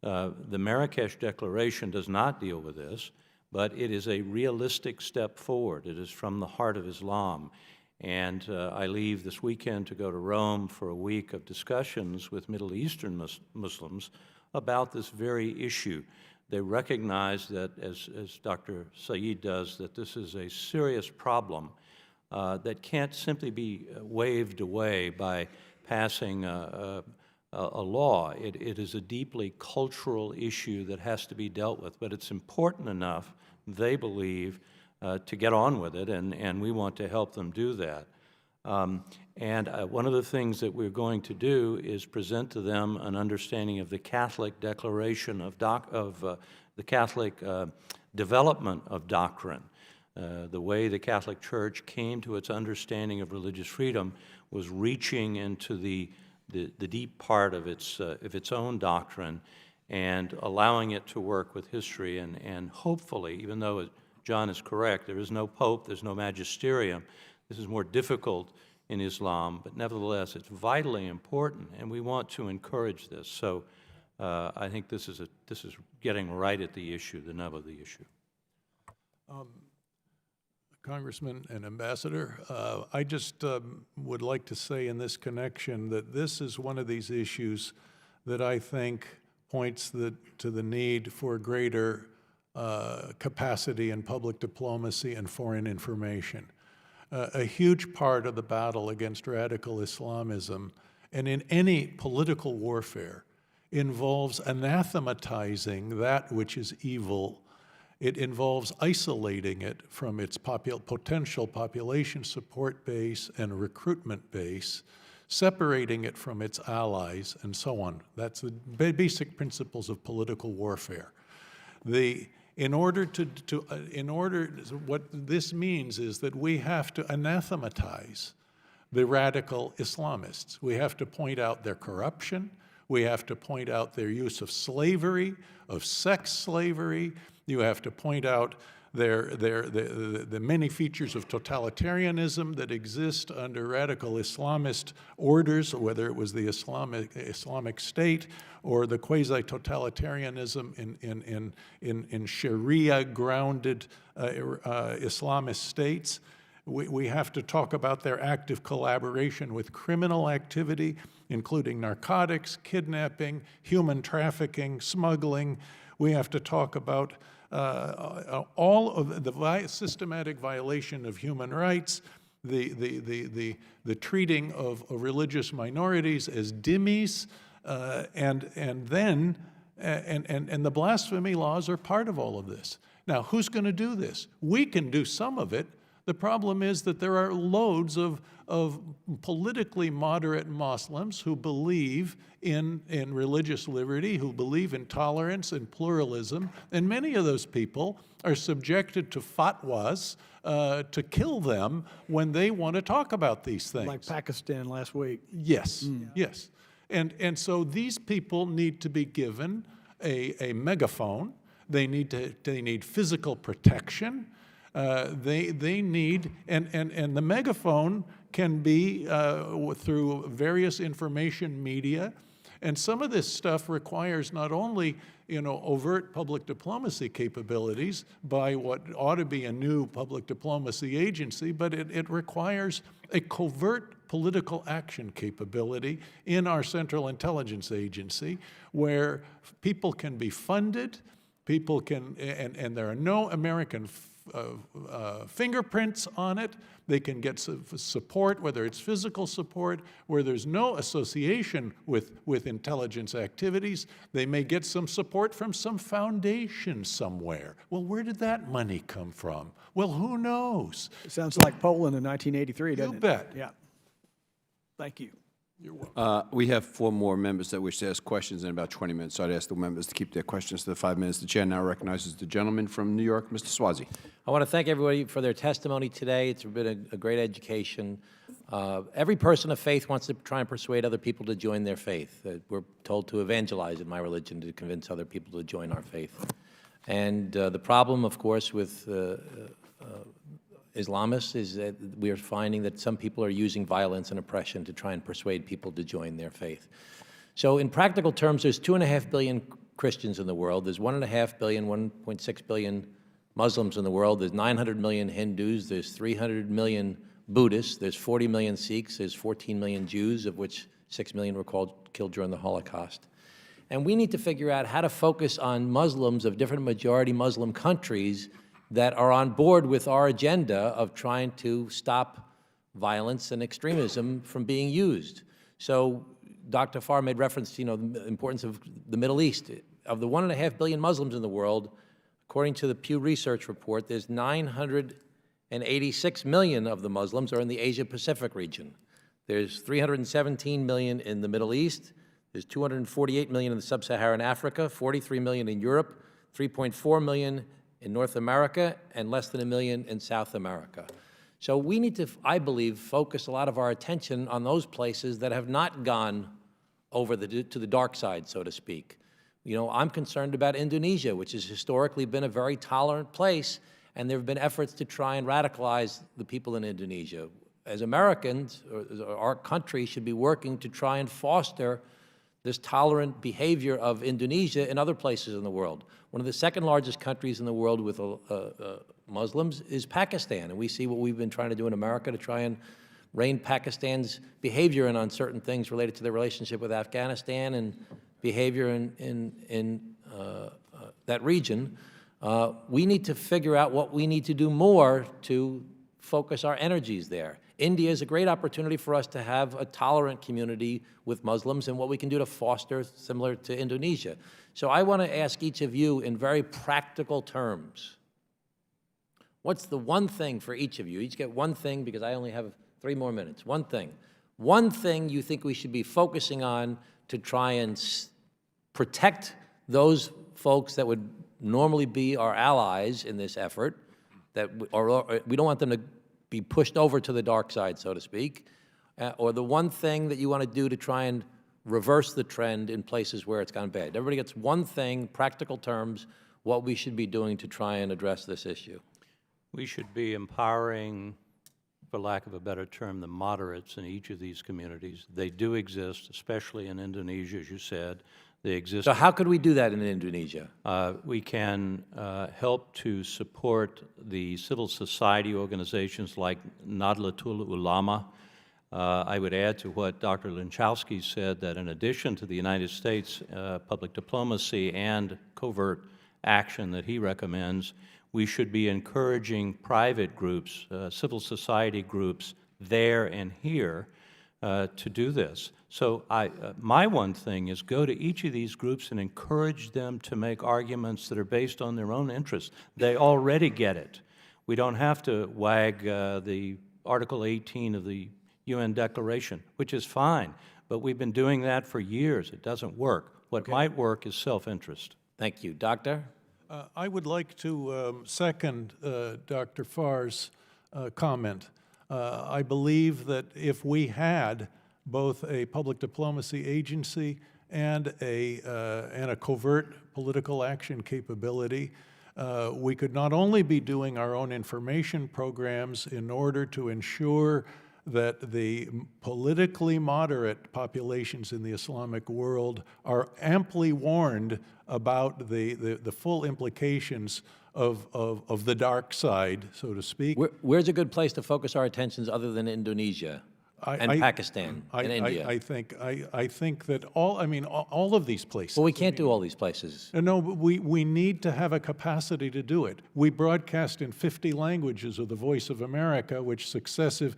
The Marrakesh Declaration does not deal with this, but it is a realistic step forward. It is from the heart of Islam. And I leave this weekend to go to Rome for a week of discussions with Middle Eastern Muslims about this very issue. They recognize that, as Dr. Saeed does, that this is a serious problem that can't simply be waved away by passing a law. It is a deeply cultural issue that has to be dealt with, but it's important enough, they believe, to get on with it, and we want to help them do that. One of the things that we're going to do is present to them an understanding of the Catholic declaration of the Catholic development of doctrine. The way the Catholic Church came to its understanding of religious freedom was reaching into the deep part of its own doctrine and allowing it to work with history. And hopefully, even though John is correct, there is no pope, there's no magisterium, this is more difficult in Islam, but nevertheless, it's vitally important, and we want to encourage this. So I think this is getting right at the issue, the nub of the issue. Congressman and Ambassador, I just would like to say in this connection that this is one of these issues that I think points to the need for greater capacity in public diplomacy and foreign information. A huge part of the battle against radical Islamism and in any political warfare involves anathematizing that which is evil. It involves isolating it from its potential population support base and recruitment base, separating it from its allies, and so on. That's the basic principles of political warfare. What this means is that we have to anathematize the radical Islamists. We have to point out their corruption. We have to point out their use of slavery, of sex slavery. You have to point out the many features of totalitarianism that exist under radical Islamist orders, whether it was the Islamic State or the quasi-totalitarianism in Sharia-grounded Islamist states. We have to talk about their active collaboration with criminal activity, including narcotics, kidnapping, human trafficking, smuggling. We have to talk about all of the systematic violation of human rights, the treating of religious minorities as dhimmis, and the blasphemy laws are part of all of this. Now, who's going to do this? We can do some of it. The problem is that there are loads of politically moderate Muslims who believe in religious liberty, who believe in tolerance and pluralism, and many of those people are subjected to fatwas to kill them when they want to talk about these things. Like Pakistan last week. Yes, yes. And so these people need to be given a megaphone. They need physical protection. They need, and the megaphone can be through various information media. And some of this stuff requires not only, overt public diplomacy capabilities by what ought to be a new public diplomacy agency, but it requires a covert political action capability in our Central Intelligence Agency where people can be funded, people can, and there are no American fingerprints on it. They can get support, whether it's physical support, where there's no association with intelligence activities. They may get some support from some foundation somewhere. Well, where did that money come from? Well, who knows? It sounds like Poland in 1983, doesn't it? You bet. Yeah. Thank you. We have 4 more members that wish to ask questions in about 20 minutes, so I'd ask the members to keep their questions to the 5 minutes. The chair now recognizes the gentleman from New York, Mr. Swazi. I want to thank everybody for their testimony today. It's been a great education. Every person of faith wants to try and persuade other people to join their faith. We're told to evangelize in my religion, to convince other people to join our faith. And the problem, of course, with Islamists is that we are finding that some people are using violence and oppression to try and persuade people to join their faith. So in practical terms, there's 2.5 billion Christians in the world. There's 1.5 billion, 1.6 billion Muslims in the world. There's 900 million Hindus. There's 300 million Buddhists. There's 40 million Sikhs. There's 14 million Jews, of which 6 million were killed during the Holocaust. And we need to figure out how to focus on Muslims of different majority Muslim countries that are on board with our agenda of trying to stop violence and extremism from being used. So Dr. Farr made reference to, the importance of the Middle East. Of the 1.5 billion Muslims in the world, according to the Pew Research report, there's 986 million of the Muslims are in the Asia-Pacific region. There's 317 million in the Middle East. There's 248 million in the Sub-Saharan Africa, 43 million in Europe, 3.4 million in North America, and less than 1 million in South America. So we need to, I believe, focus a lot of our attention on those places that have not gone over to the dark side, so to speak. I'm concerned about Indonesia, which has historically been a very tolerant place, and there have been efforts to try and radicalize the people in Indonesia. As Americans, our country should be working to try and foster this tolerant behavior of Indonesia in other places in the world. One of the second largest countries in the world with Muslims is Pakistan, and we see what we've been trying to do in America to try and rein Pakistan's behavior in on certain things related to their relationship with Afghanistan and behavior in that region. We need to figure out what we need to do more to focus our energies there. India is a great opportunity for us to have a tolerant community with Muslims and what we can do to foster similar to Indonesia. So I want to ask each of you in very practical terms, what's the one thing for each of you? Each get one thing because I only have 3 more minutes. One thing. One thing you think we should be focusing on to try and protect those folks that would normally be our allies in this effort, that we don't want them to be pushed over to the dark side, so to speak, or the one thing that you want to do to try and reverse the trend in places where it's gone bad. Everybody gets one thing, practical terms, what we should be doing to try and address this issue. We should be empowering, for lack of a better term, the moderates in each of these communities. They do exist, especially in Indonesia, as you said. They exist. So how could we do that in Indonesia? We can help to support the civil society organizations like Nahdlatul Ulama. I would add to what Dr. Linchowski said that in addition to the United States public diplomacy and covert action that he recommends, we should be encouraging private groups, civil society groups there and here to do this. So my one thing is go to each of these groups and encourage them to make arguments that are based on their own interests. They already get it. We don't have to wag the Article 18 of the UN Declaration, which is fine, but we've been doing that for years. It doesn't work. What might work is self-interest. Thank you. Doctor? I would like to second Dr. Farr's comment. I believe that if we had both a public diplomacy agency and a covert political action capability, we could not only be doing our own information programs in order to ensure that the politically moderate populations in the Islamic world are amply warned about the full implications of the dark side, so to speak. Where's a good place to focus our attentions other than Indonesia and Pakistan and India? I think that all of these places. Well, we can't do all these places. No, but we need to have a capacity to do it. We broadcast in 50 languages of the Voice of America, which successive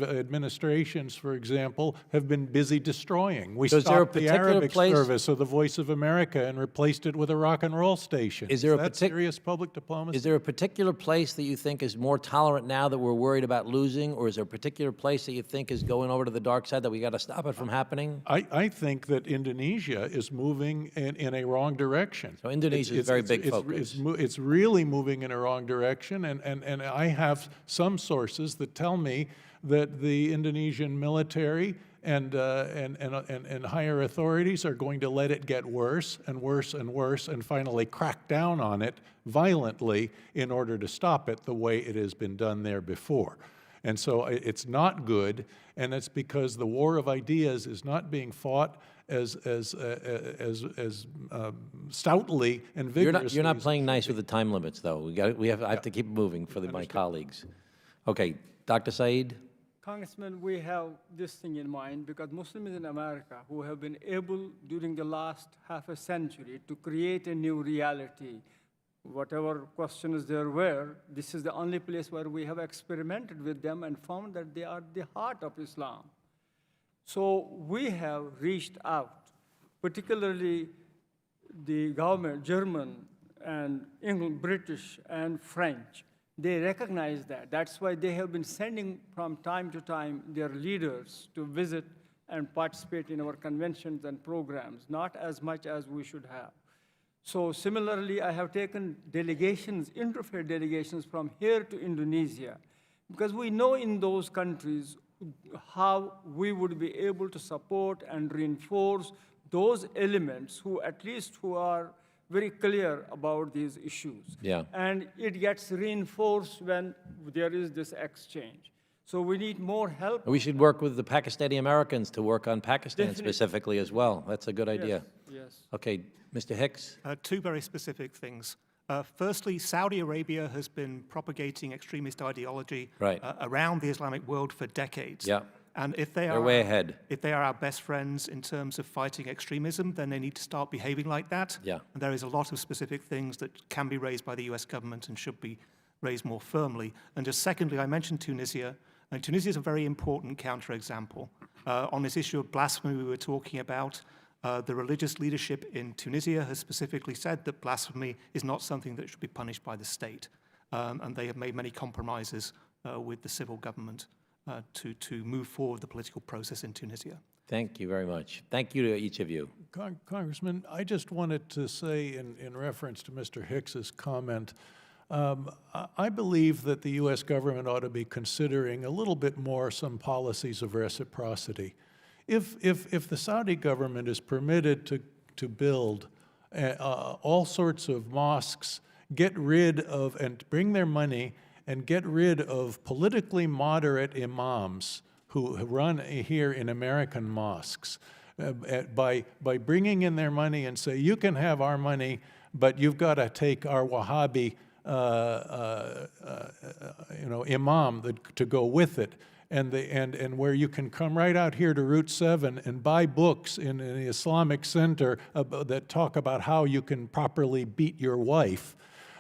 administrations, for example, have been busy destroying. We stopped the Arabic service of the Voice of America and replaced it with a rock and roll station. Is there that serious public diplomacy? Is there a particular place that you think is more tolerant now that we're worried about losing, or is there a particular place that you think is going over to the dark side that we got to stop it from happening? I think that Indonesia is moving in a wrong direction. So Indonesia is a very big focus. It's really moving in a wrong direction, and I have some sources that tell me that the Indonesian military and higher authorities are going to let it get worse and worse and worse and finally crack down on it violently in order to stop it the way it has been done there before. And so it's not good, and it's because the war of ideas is not being fought as stoutly and vigorously. You're not playing nice with the time limits, though. I have to keep moving for my colleagues. Okay, Dr. Saeed? Congressman, we have this thing in mind because Muslims in America who have been able during the last half a century to create a new reality, whatever questions there were, this is the only place where we have experimented with them and found that they are the heart of Islam. So we have reached out, particularly the government, German and English, British and French. They recognize that. That's why they have been sending from time to time their leaders to visit and participate in our conventions and programs, not as much as we should have. So similarly, I have taken delegations, interfaith delegations from here to Indonesia, because we know in those countries how we would be able to support and reinforce those elements who are very clear about these issues. Yeah. And it gets reinforced when there is this exchange. So we need more help. We should work with the Pakistani Americans to work on Pakistan Definitely. specifically as well. That's a good idea. Yes. Okay, Mr. Hicks? Two very specific things. Firstly, Saudi Arabia has been propagating extremist ideology around the Islamic world for decades. Yeah. And if They're way ahead. If they are our best friends in terms of fighting extremism, then they need to start behaving like that. Yeah. And there is a lot of specific things that can be raised by the US government and should be raised more firmly. And just secondly, I mentioned Tunisia. And Tunisia is a very important counterexample. On this issue of blasphemy we were talking about, the religious leadership in Tunisia has specifically said that blasphemy is not something that should be punished by the state. And they have made many compromises with the civil government to move forward the political process in Tunisia. Thank you very much. Thank you to each of you. Congressman, I just wanted to say in reference to Mr. Hicks's comment, I believe that the U.S. government ought to be considering a little bit more some policies of reciprocity. If the Saudi government is permitted to build all sorts of mosques, get rid of and bring their money and get rid of politically moderate imams who run here in American mosques, by bringing in their money and say, you can have our money, but you've got to take our Wahhabi imam to go with it, and where you can come right out here to Route 7 and buy books in the Islamic Center that talk about how you can properly beat your wife,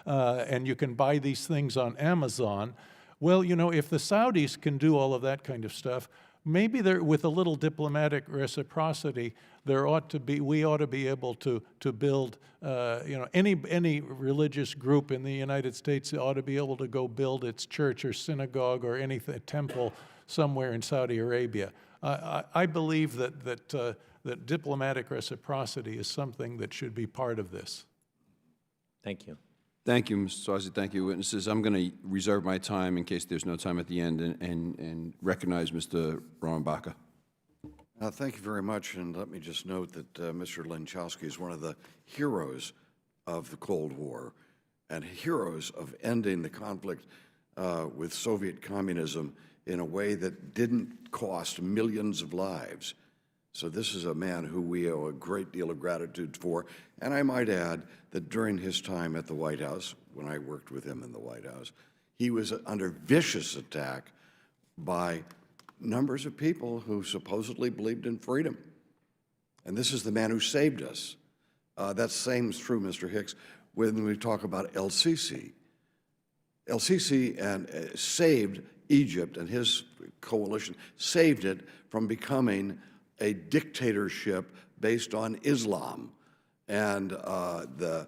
and you can buy these things on Amazon. Well, if the Saudis can do all of that kind of stuff, maybe there, with a little diplomatic reciprocity, we ought to be able to build, any religious group in the United States ought to be able to go build its church or synagogue or anything, temple somewhere in Saudi Arabia. I believe that diplomatic reciprocity is something that should be part of this. Thank you. Thank you, Mr. Swazi. Thank you, witnesses. I'm going to reserve my time in case there's no time at the end and recognize Mr. Rombaka. Thank you very much, and let me just note that Mr. Lenchowski is one of the heroes of the Cold War and heroes of ending the conflict with Soviet communism in a way that didn't cost millions of lives. So this is a man who we owe a great deal of gratitude for, and I might add that during his time at the White House, when I worked with him in the White House, he was under vicious attack by numbers of people who supposedly believed in freedom. And this is the man who saved us. That same is true, Mr. Hicks, when we talk about El-Sisi. El-Sisi saved Egypt, and his coalition saved it from becoming a dictatorship based on Islam. And the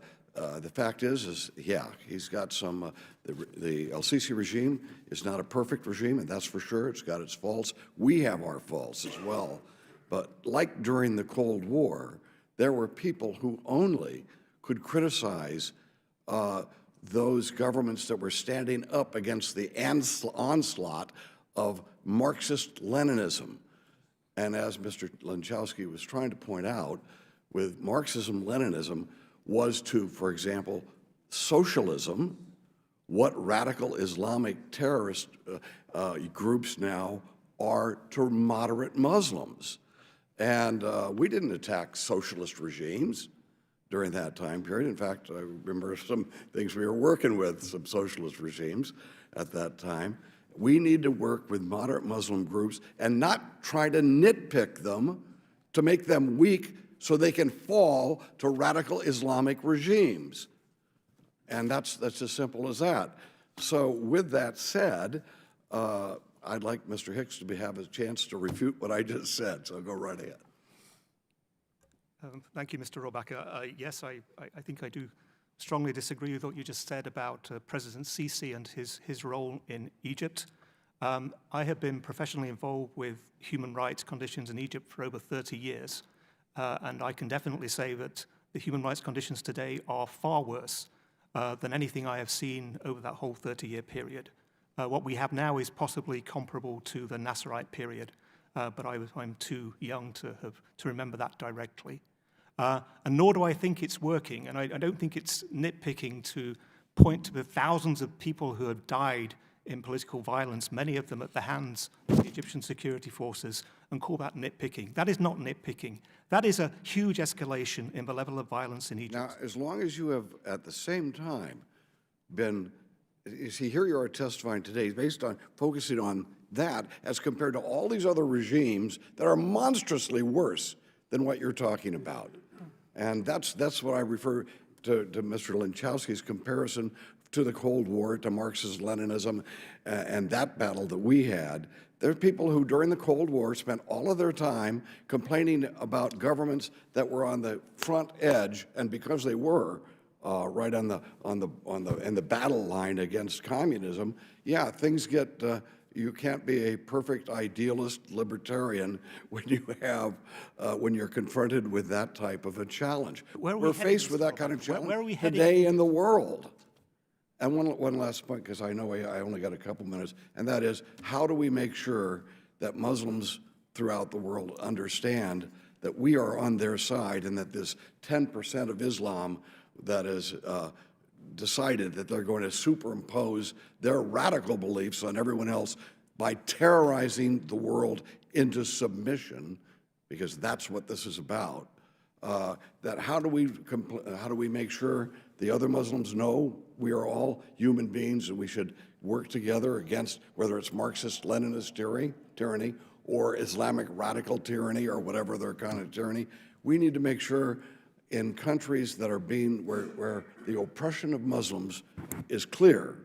fact is, yeah, he's got some, the El-Sisi regime is not a perfect regime, and that's for sure. It's got its faults. We have our faults as well. But like during the Cold War, there were people who only could criticize those governments that were standing up against the onslaught of Marxist-Leninism. And as Mr. Lenchowski was trying to point out, with Marxism-Leninism was to, for example, socialism, what radical Islamic terrorist groups now are to moderate Muslims. And we didn't attack socialist regimes during that time period. In fact, I remember some things we were working with, some socialist regimes at that time. We need to work with moderate Muslim groups and not try to nitpick them to make them weak so they can fall to radical Islamic regimes. And that's as simple as that. So with that said, I'd like Mr. Hicks to have a chance to refute what I just said, so go right ahead. Thank you, Mr. Robacker. Yes, I think I do strongly disagree with what you just said about President Sisi and his role in Egypt. I have been professionally involved with human rights conditions in Egypt for over 30 years, and I can definitely say that the human rights conditions today are far worse than anything I have seen over that whole 30-year period. What we have now is possibly comparable to the Nasserite period, but I'm too young to remember that directly. And nor do I think it's working, and I don't think it's nitpicking to point to the thousands of people who have died in political violence, many of them at the hands of the Egyptian security forces, and call that nitpicking. That is not nitpicking. That is a huge escalation in the level of violence in Egypt. Now, as long as you have, at the same time, been, you see, here you are testifying today based on focusing on that as compared to all these other regimes that are monstrously worse than what you're talking about. And that's what I refer to Mr. Lenchowski's comparison to the Cold War, to Marxism-Leninism, and that battle that we had. There are people who, during the Cold War, spent all of their time complaining about governments that were on the front edge, and because they were right in the battle line against communism, yeah, things get. You can't be a perfect idealist libertarian when you have when you're confronted with that type of a challenge. We're faced with that kind of challenge today in the world. And one last point, because I know I only got a couple minutes, and that is, how do we make sure that Muslims throughout the world understand that we are on their side and that this 10% of Islam that is decided that they're going to superimpose their radical beliefs on everyone else by terrorizing the world into submission, because that's what this is about. That how do we make sure the other Muslims know we are all human beings and we should work together against whether it's Marxist-Leninist tyranny or Islamic radical tyranny or whatever their kind of tyranny. We need to make sure in countries that are where the oppression of Muslims is clear,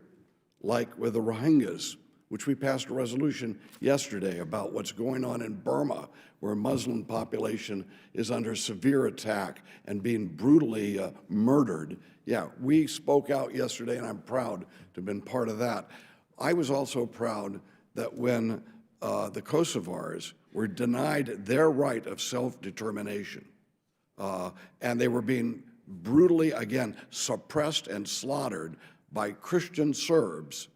like with the Rohingyas which we passed a resolution yesterday about what's going on in Burma, where a Muslim population is under severe attack and being brutally murdered. Yeah, we spoke out yesterday, and I'm proud to have been part of that. I was also proud that when the Kosovars were denied their right of self-determination, and they were being brutally, again, suppressed and slaughtered by Christian Serbs,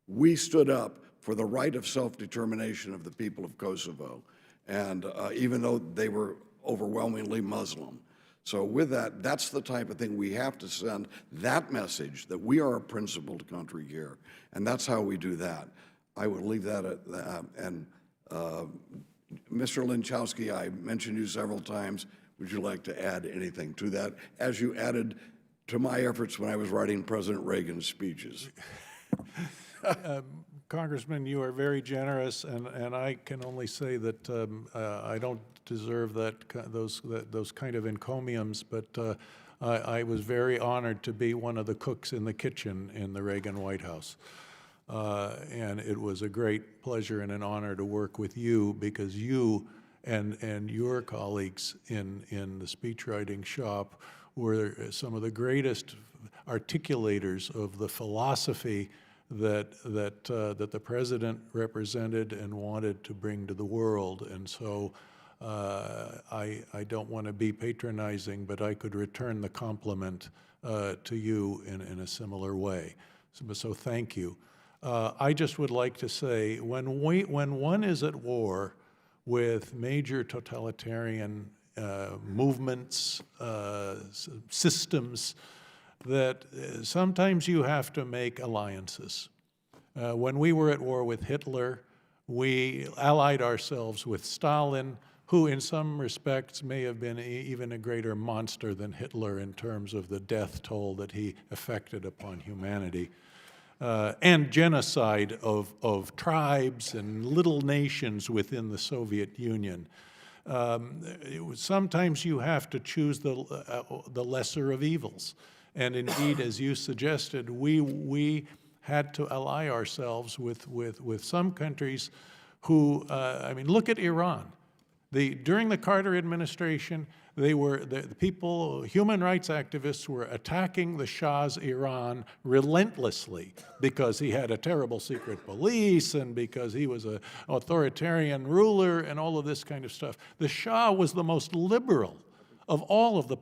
we stood up for the right of self-determination of the people of Kosovo, and even though they were overwhelmingly Muslim. So with that, that's the type of thing we have to send, that message that we are a principled country here, and that's how we do that. I would leave that at that. And Mr. Linchowski, I mentioned you several times. Would you like to add anything to that, as you added to my efforts when I was writing President Reagan's speeches? Congressman, you are very generous, and I can only say that I don't deserve those kind of encomiums, but I was very honored to be one of the cooks in the kitchen in the Reagan White House. And it was a great pleasure and an honor to work with you, because you and your colleagues in the speechwriting shop were some of the greatest articulators of the philosophy that the president represented and wanted to bring to the world. And so I don't want to be patronizing, but I could return the compliment to you in a similar way. So thank you. I just would like to say, when one is at war with major totalitarian movements, systems, that sometimes you have to make alliances. When we were at war with Hitler, we allied ourselves with Stalin, who in some respects may have been even a greater monster than Hitler in terms of the death toll that he effected upon humanity. And genocide of tribes and little nations within the Soviet Union. Sometimes you have to choose the lesser of evils. And indeed, as you suggested, we had to ally ourselves with some countries who, I mean, look at Iran. During the Carter administration, the people, human rights activists, were attacking the Shah's Iran relentlessly because he had a terrible secret police and because he was an authoritarian ruler and all of this kind of stuff. The Shah was the most liberal of all of the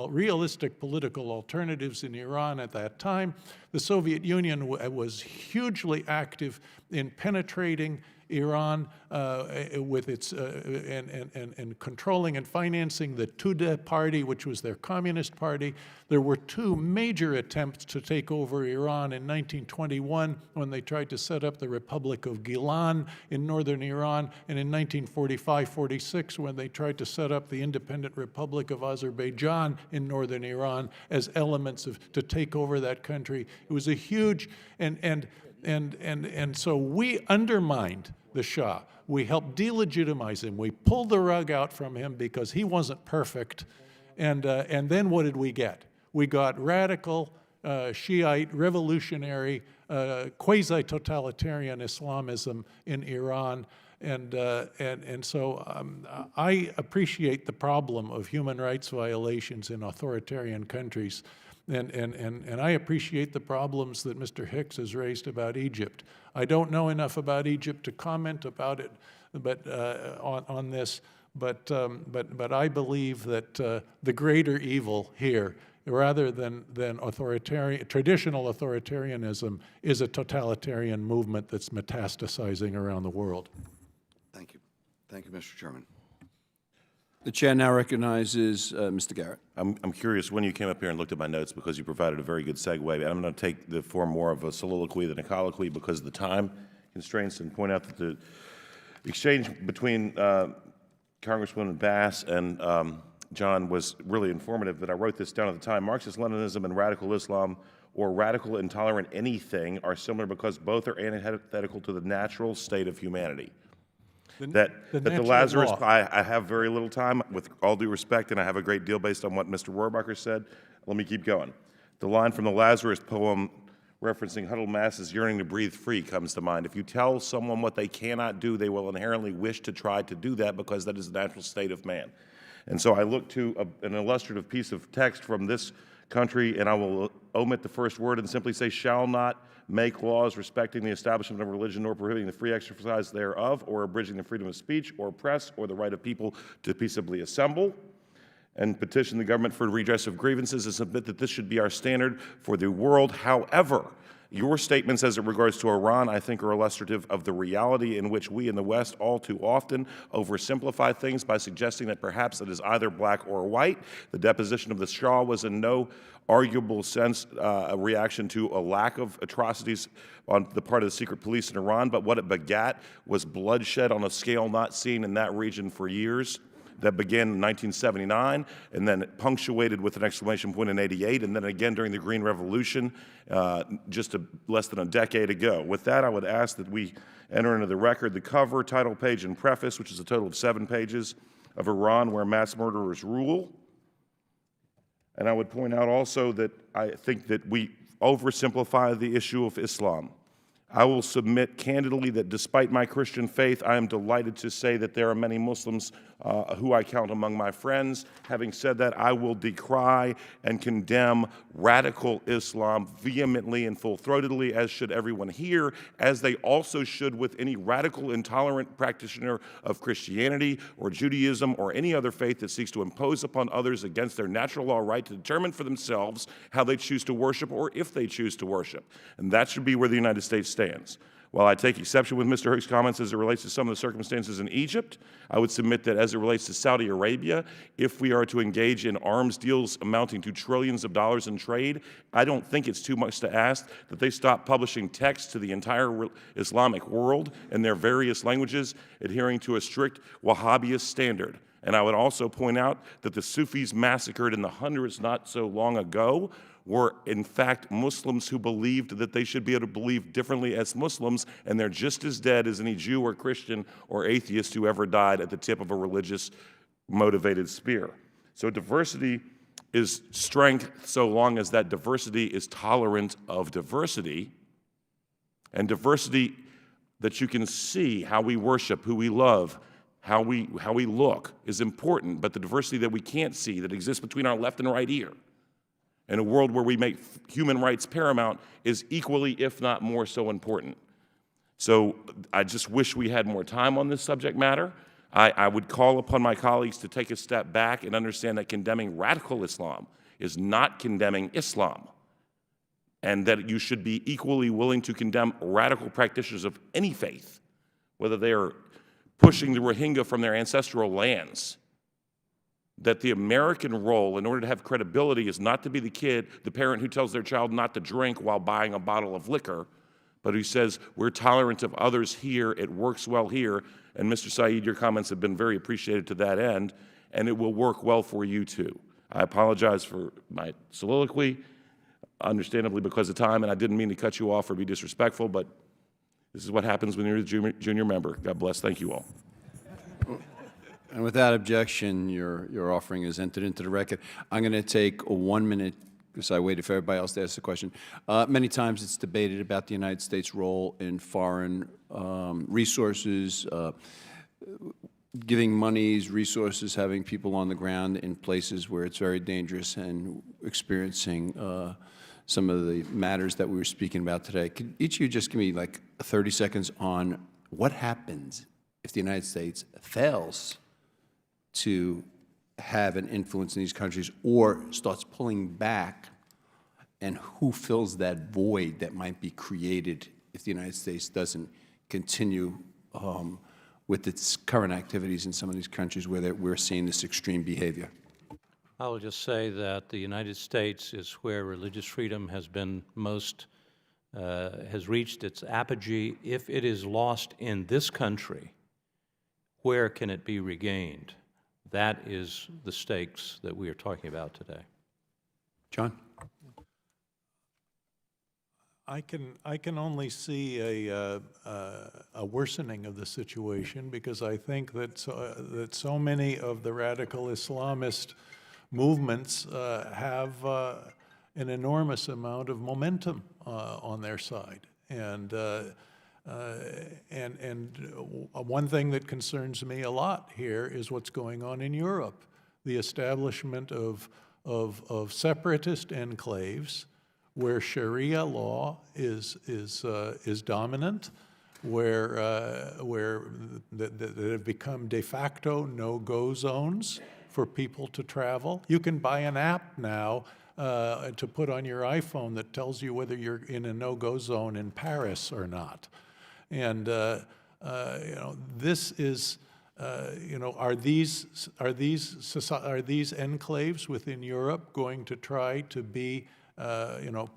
realistic political alternatives in Iran at that time. The Soviet Union was hugely active in penetrating Iran with its and controlling and financing the Tudeh party, which was their communist party. There were two major attempts to take over Iran in 1921 when they tried to set up the Republic of Gilan in northern Iran, and in 1945-46 when they tried to set up the Independent Republic of Azerbaijan in northern Iran as elements to take over that country. It was a huge and so we undermined the Shah. We helped delegitimize him. We pulled the rug out from him because he wasn't perfect. And then what did we get? We got radical, Shiite, revolutionary, quasi-totalitarian Islamism in Iran. And so I appreciate the problem of human rights violations in authoritarian countries. And I appreciate the problems that Mr. Hicks has raised about Egypt. I don't know enough about Egypt to comment about it, but on this. But I believe that the greater evil here, rather than traditional authoritarianism, is a totalitarian movement that's metastasizing around the world. Thank you. Thank you, Mr. Chairman. The chair now recognizes Mr. Garrett. I'm curious, when you came up here and looked at my notes, because you provided a very good segue, but I'm going to take the form more of a soliloquy than a colloquy because of the time constraints, and point out that the exchange between Congresswoman Bass and John was really informative, that I wrote this down at the time. Marxist-Leninism and radical Islam, or radical intolerant anything, are similar because both are antithetical to the natural state of humanity. The Lazarus, I have very little time, with all due respect, and I have a great deal based on what Mr. Rohrbacher said. Let me keep going. The line from the Lazarus poem referencing huddled masses yearning to breathe free comes to mind. If you tell someone what they cannot do, they will inherently wish to try to do that because that is the natural state of man. And so I look to an illustrative piece of text from this country, and I will omit the first word and simply say, shall not make laws respecting the establishment of religion nor prohibiting the free exercise thereof or abridging the freedom of speech or press or the right of people to peaceably assemble, and petition the government for redress of grievances and submit that this should be our standard for the world. However, your statements as it regards to Iran, I think, are illustrative of the reality in which we in the West all too often oversimplify things by suggesting that perhaps it is either black or white. The deposition of the Shah was in no arguable sense a reaction to a lack of atrocities on the part of the secret police in Iran, but what it begat was bloodshed on a scale not seen in that region for years. That began in 1979, and then punctuated with an exclamation point in '88, and then again during the Green Revolution less than a decade ago. With that, I would ask that we enter into the record the cover, title page, and preface, which is a total of 7 pages, of Iran, Where Mass Murderers Rule. And I would point out also that I think that we oversimplify the issue of Islam. I will submit candidly that despite my Christian faith, I am delighted to say that there are many Muslims who I count among my friends. Having said that, I will decry and condemn radical Islam vehemently and full-throatedly, as should everyone here, as they also should with any radical, intolerant practitioner of Christianity or Judaism or any other faith that seeks to impose upon others against their natural law right to determine for themselves how they choose to worship or if they choose to worship. And that should be where the United States stands. While I take exception with Mr. Hook's comments as it relates to some of the circumstances in Egypt, I would submit that as it relates to Saudi Arabia, if we are to engage in arms deals amounting to trillions of dollars in trade, I don't think it's too much to ask that they stop publishing texts to the entire Islamic world in their various languages, adhering to a strict Wahhabist standard. And I would also point out that the Sufis massacred in the hundreds not so long ago were in fact Muslims who believed that they should be able to believe differently as Muslims, and they're just as dead as any Jew or Christian or atheist who ever died at the tip of a religious motivated spear. So diversity is strength so long as that diversity is tolerant of diversity, and diversity that you can see how we worship, who we love, how we look is important, but the diversity that we can't see that exists between our left and right ear in a world where we make human rights paramount is equally, if not more so important. So I just wish we had more time on this subject matter. I would call upon my colleagues to take a step back and understand that condemning radical Islam is not condemning Islam, and that you should be equally willing to condemn radical practitioners of any faith, whether they are pushing the Rohingya from their ancestral lands. That the American role, in order to have credibility, is not to be the parent who tells their child not to drink while buying a bottle of liquor, but who says, we're tolerant of others here, it works well here, and Mr. Saeed, your comments have been very appreciated to that end, and it will work well for you too. I apologize for my soliloquy, understandably because of time, and I didn't mean to cut you off or be disrespectful, but this is what happens when you're the junior member. God bless. Thank you all. And without objection, your offering is entered into the record. I'm going to take a 1 minute, because I waited for everybody else to ask the question. Many times it's debated about the United States' role in foreign resources, giving monies, resources, having people on the ground in places where it's very dangerous, and experiencing some of the matters that we were speaking about today. Could each of you just give me like 30 seconds on what happens if the United States fails to have an influence in these countries or starts pulling back, and who fills that void that might be created if the United States doesn't continue with its current activities in some of these countries where we're seeing this extreme behavior? I will just say that the United States is where religious freedom has been has reached its apogee. If it is lost in this country, where can it be regained? That is the stakes that we are talking about today. John? I can only see a worsening of the situation, because I think that so many of the radical Islamist movements have an enormous amount of momentum on their side. And one thing that concerns me a lot here is what's going on in Europe, the establishment of separatist enclaves where Sharia law is dominant, where that have become de facto no-go zones for people to travel. You can buy an app now to put on your iPhone that tells you whether you're in a no-go zone in Paris or not. And this is, are these enclaves within Europe going to try to be,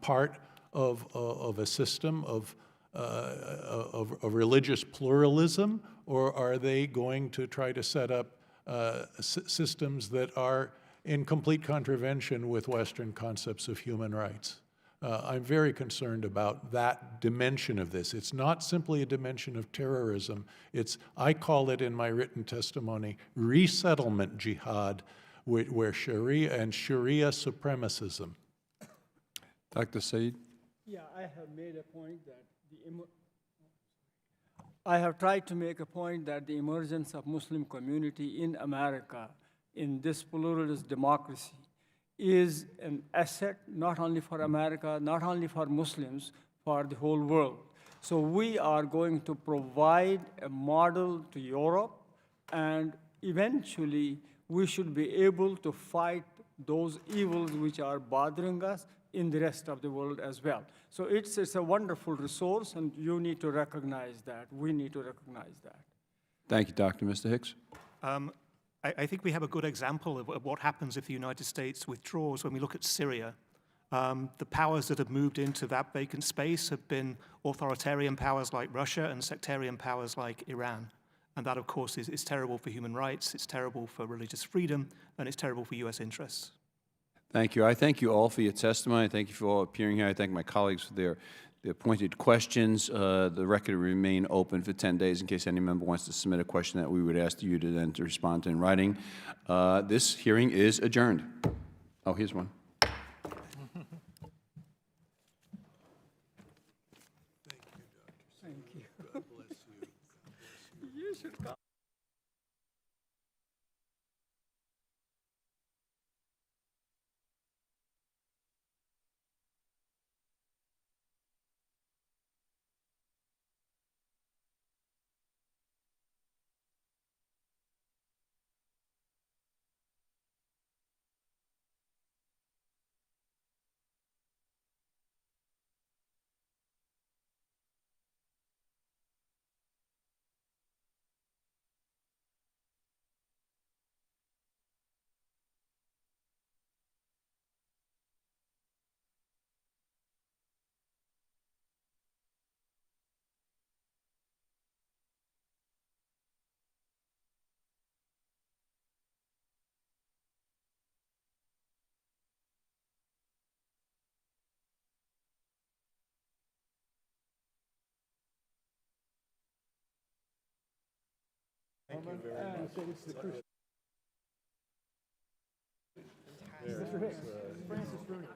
part of a system of religious pluralism, or are they going to try to set up systems that are in complete contravention with Western concepts of human rights? I'm very concerned about that dimension of this. It's not simply a dimension of terrorism. I call it in my written testimony, resettlement jihad, where Sharia and Sharia supremacism. Dr. Said? Yeah, I have made a point that I have tried to make a point that the emergence of Muslim community in America, in this pluralist democracy, is an asset not only for America, not only for Muslims, for the whole world. So we are going to provide a model to Europe, and eventually we should be able to fight those evils which are bothering us in the rest of the world as well. So it's a wonderful resource, and you need to recognize that. We need to recognize that. Thank you, Doctor. Mr. Hicks? I think we have a good example of what happens if the United States withdraws when we look at Syria. The powers that have moved into that vacant space have been authoritarian powers like Russia and sectarian powers like Iran. And that, of course, is terrible for human rights, it's terrible for religious freedom, and it's terrible for U.S. interests. Thank you. I thank you all for your testimony. I thank you for all appearing here. I thank my colleagues for their pointed questions. The record will remain open for 10 days in case any member wants to submit a question that we would ask you to then to respond to in writing. This hearing is adjourned. Oh, here's one. Thank you. God bless you. You should come. Thank you very much. Mr. Hicks, Francis Rooney.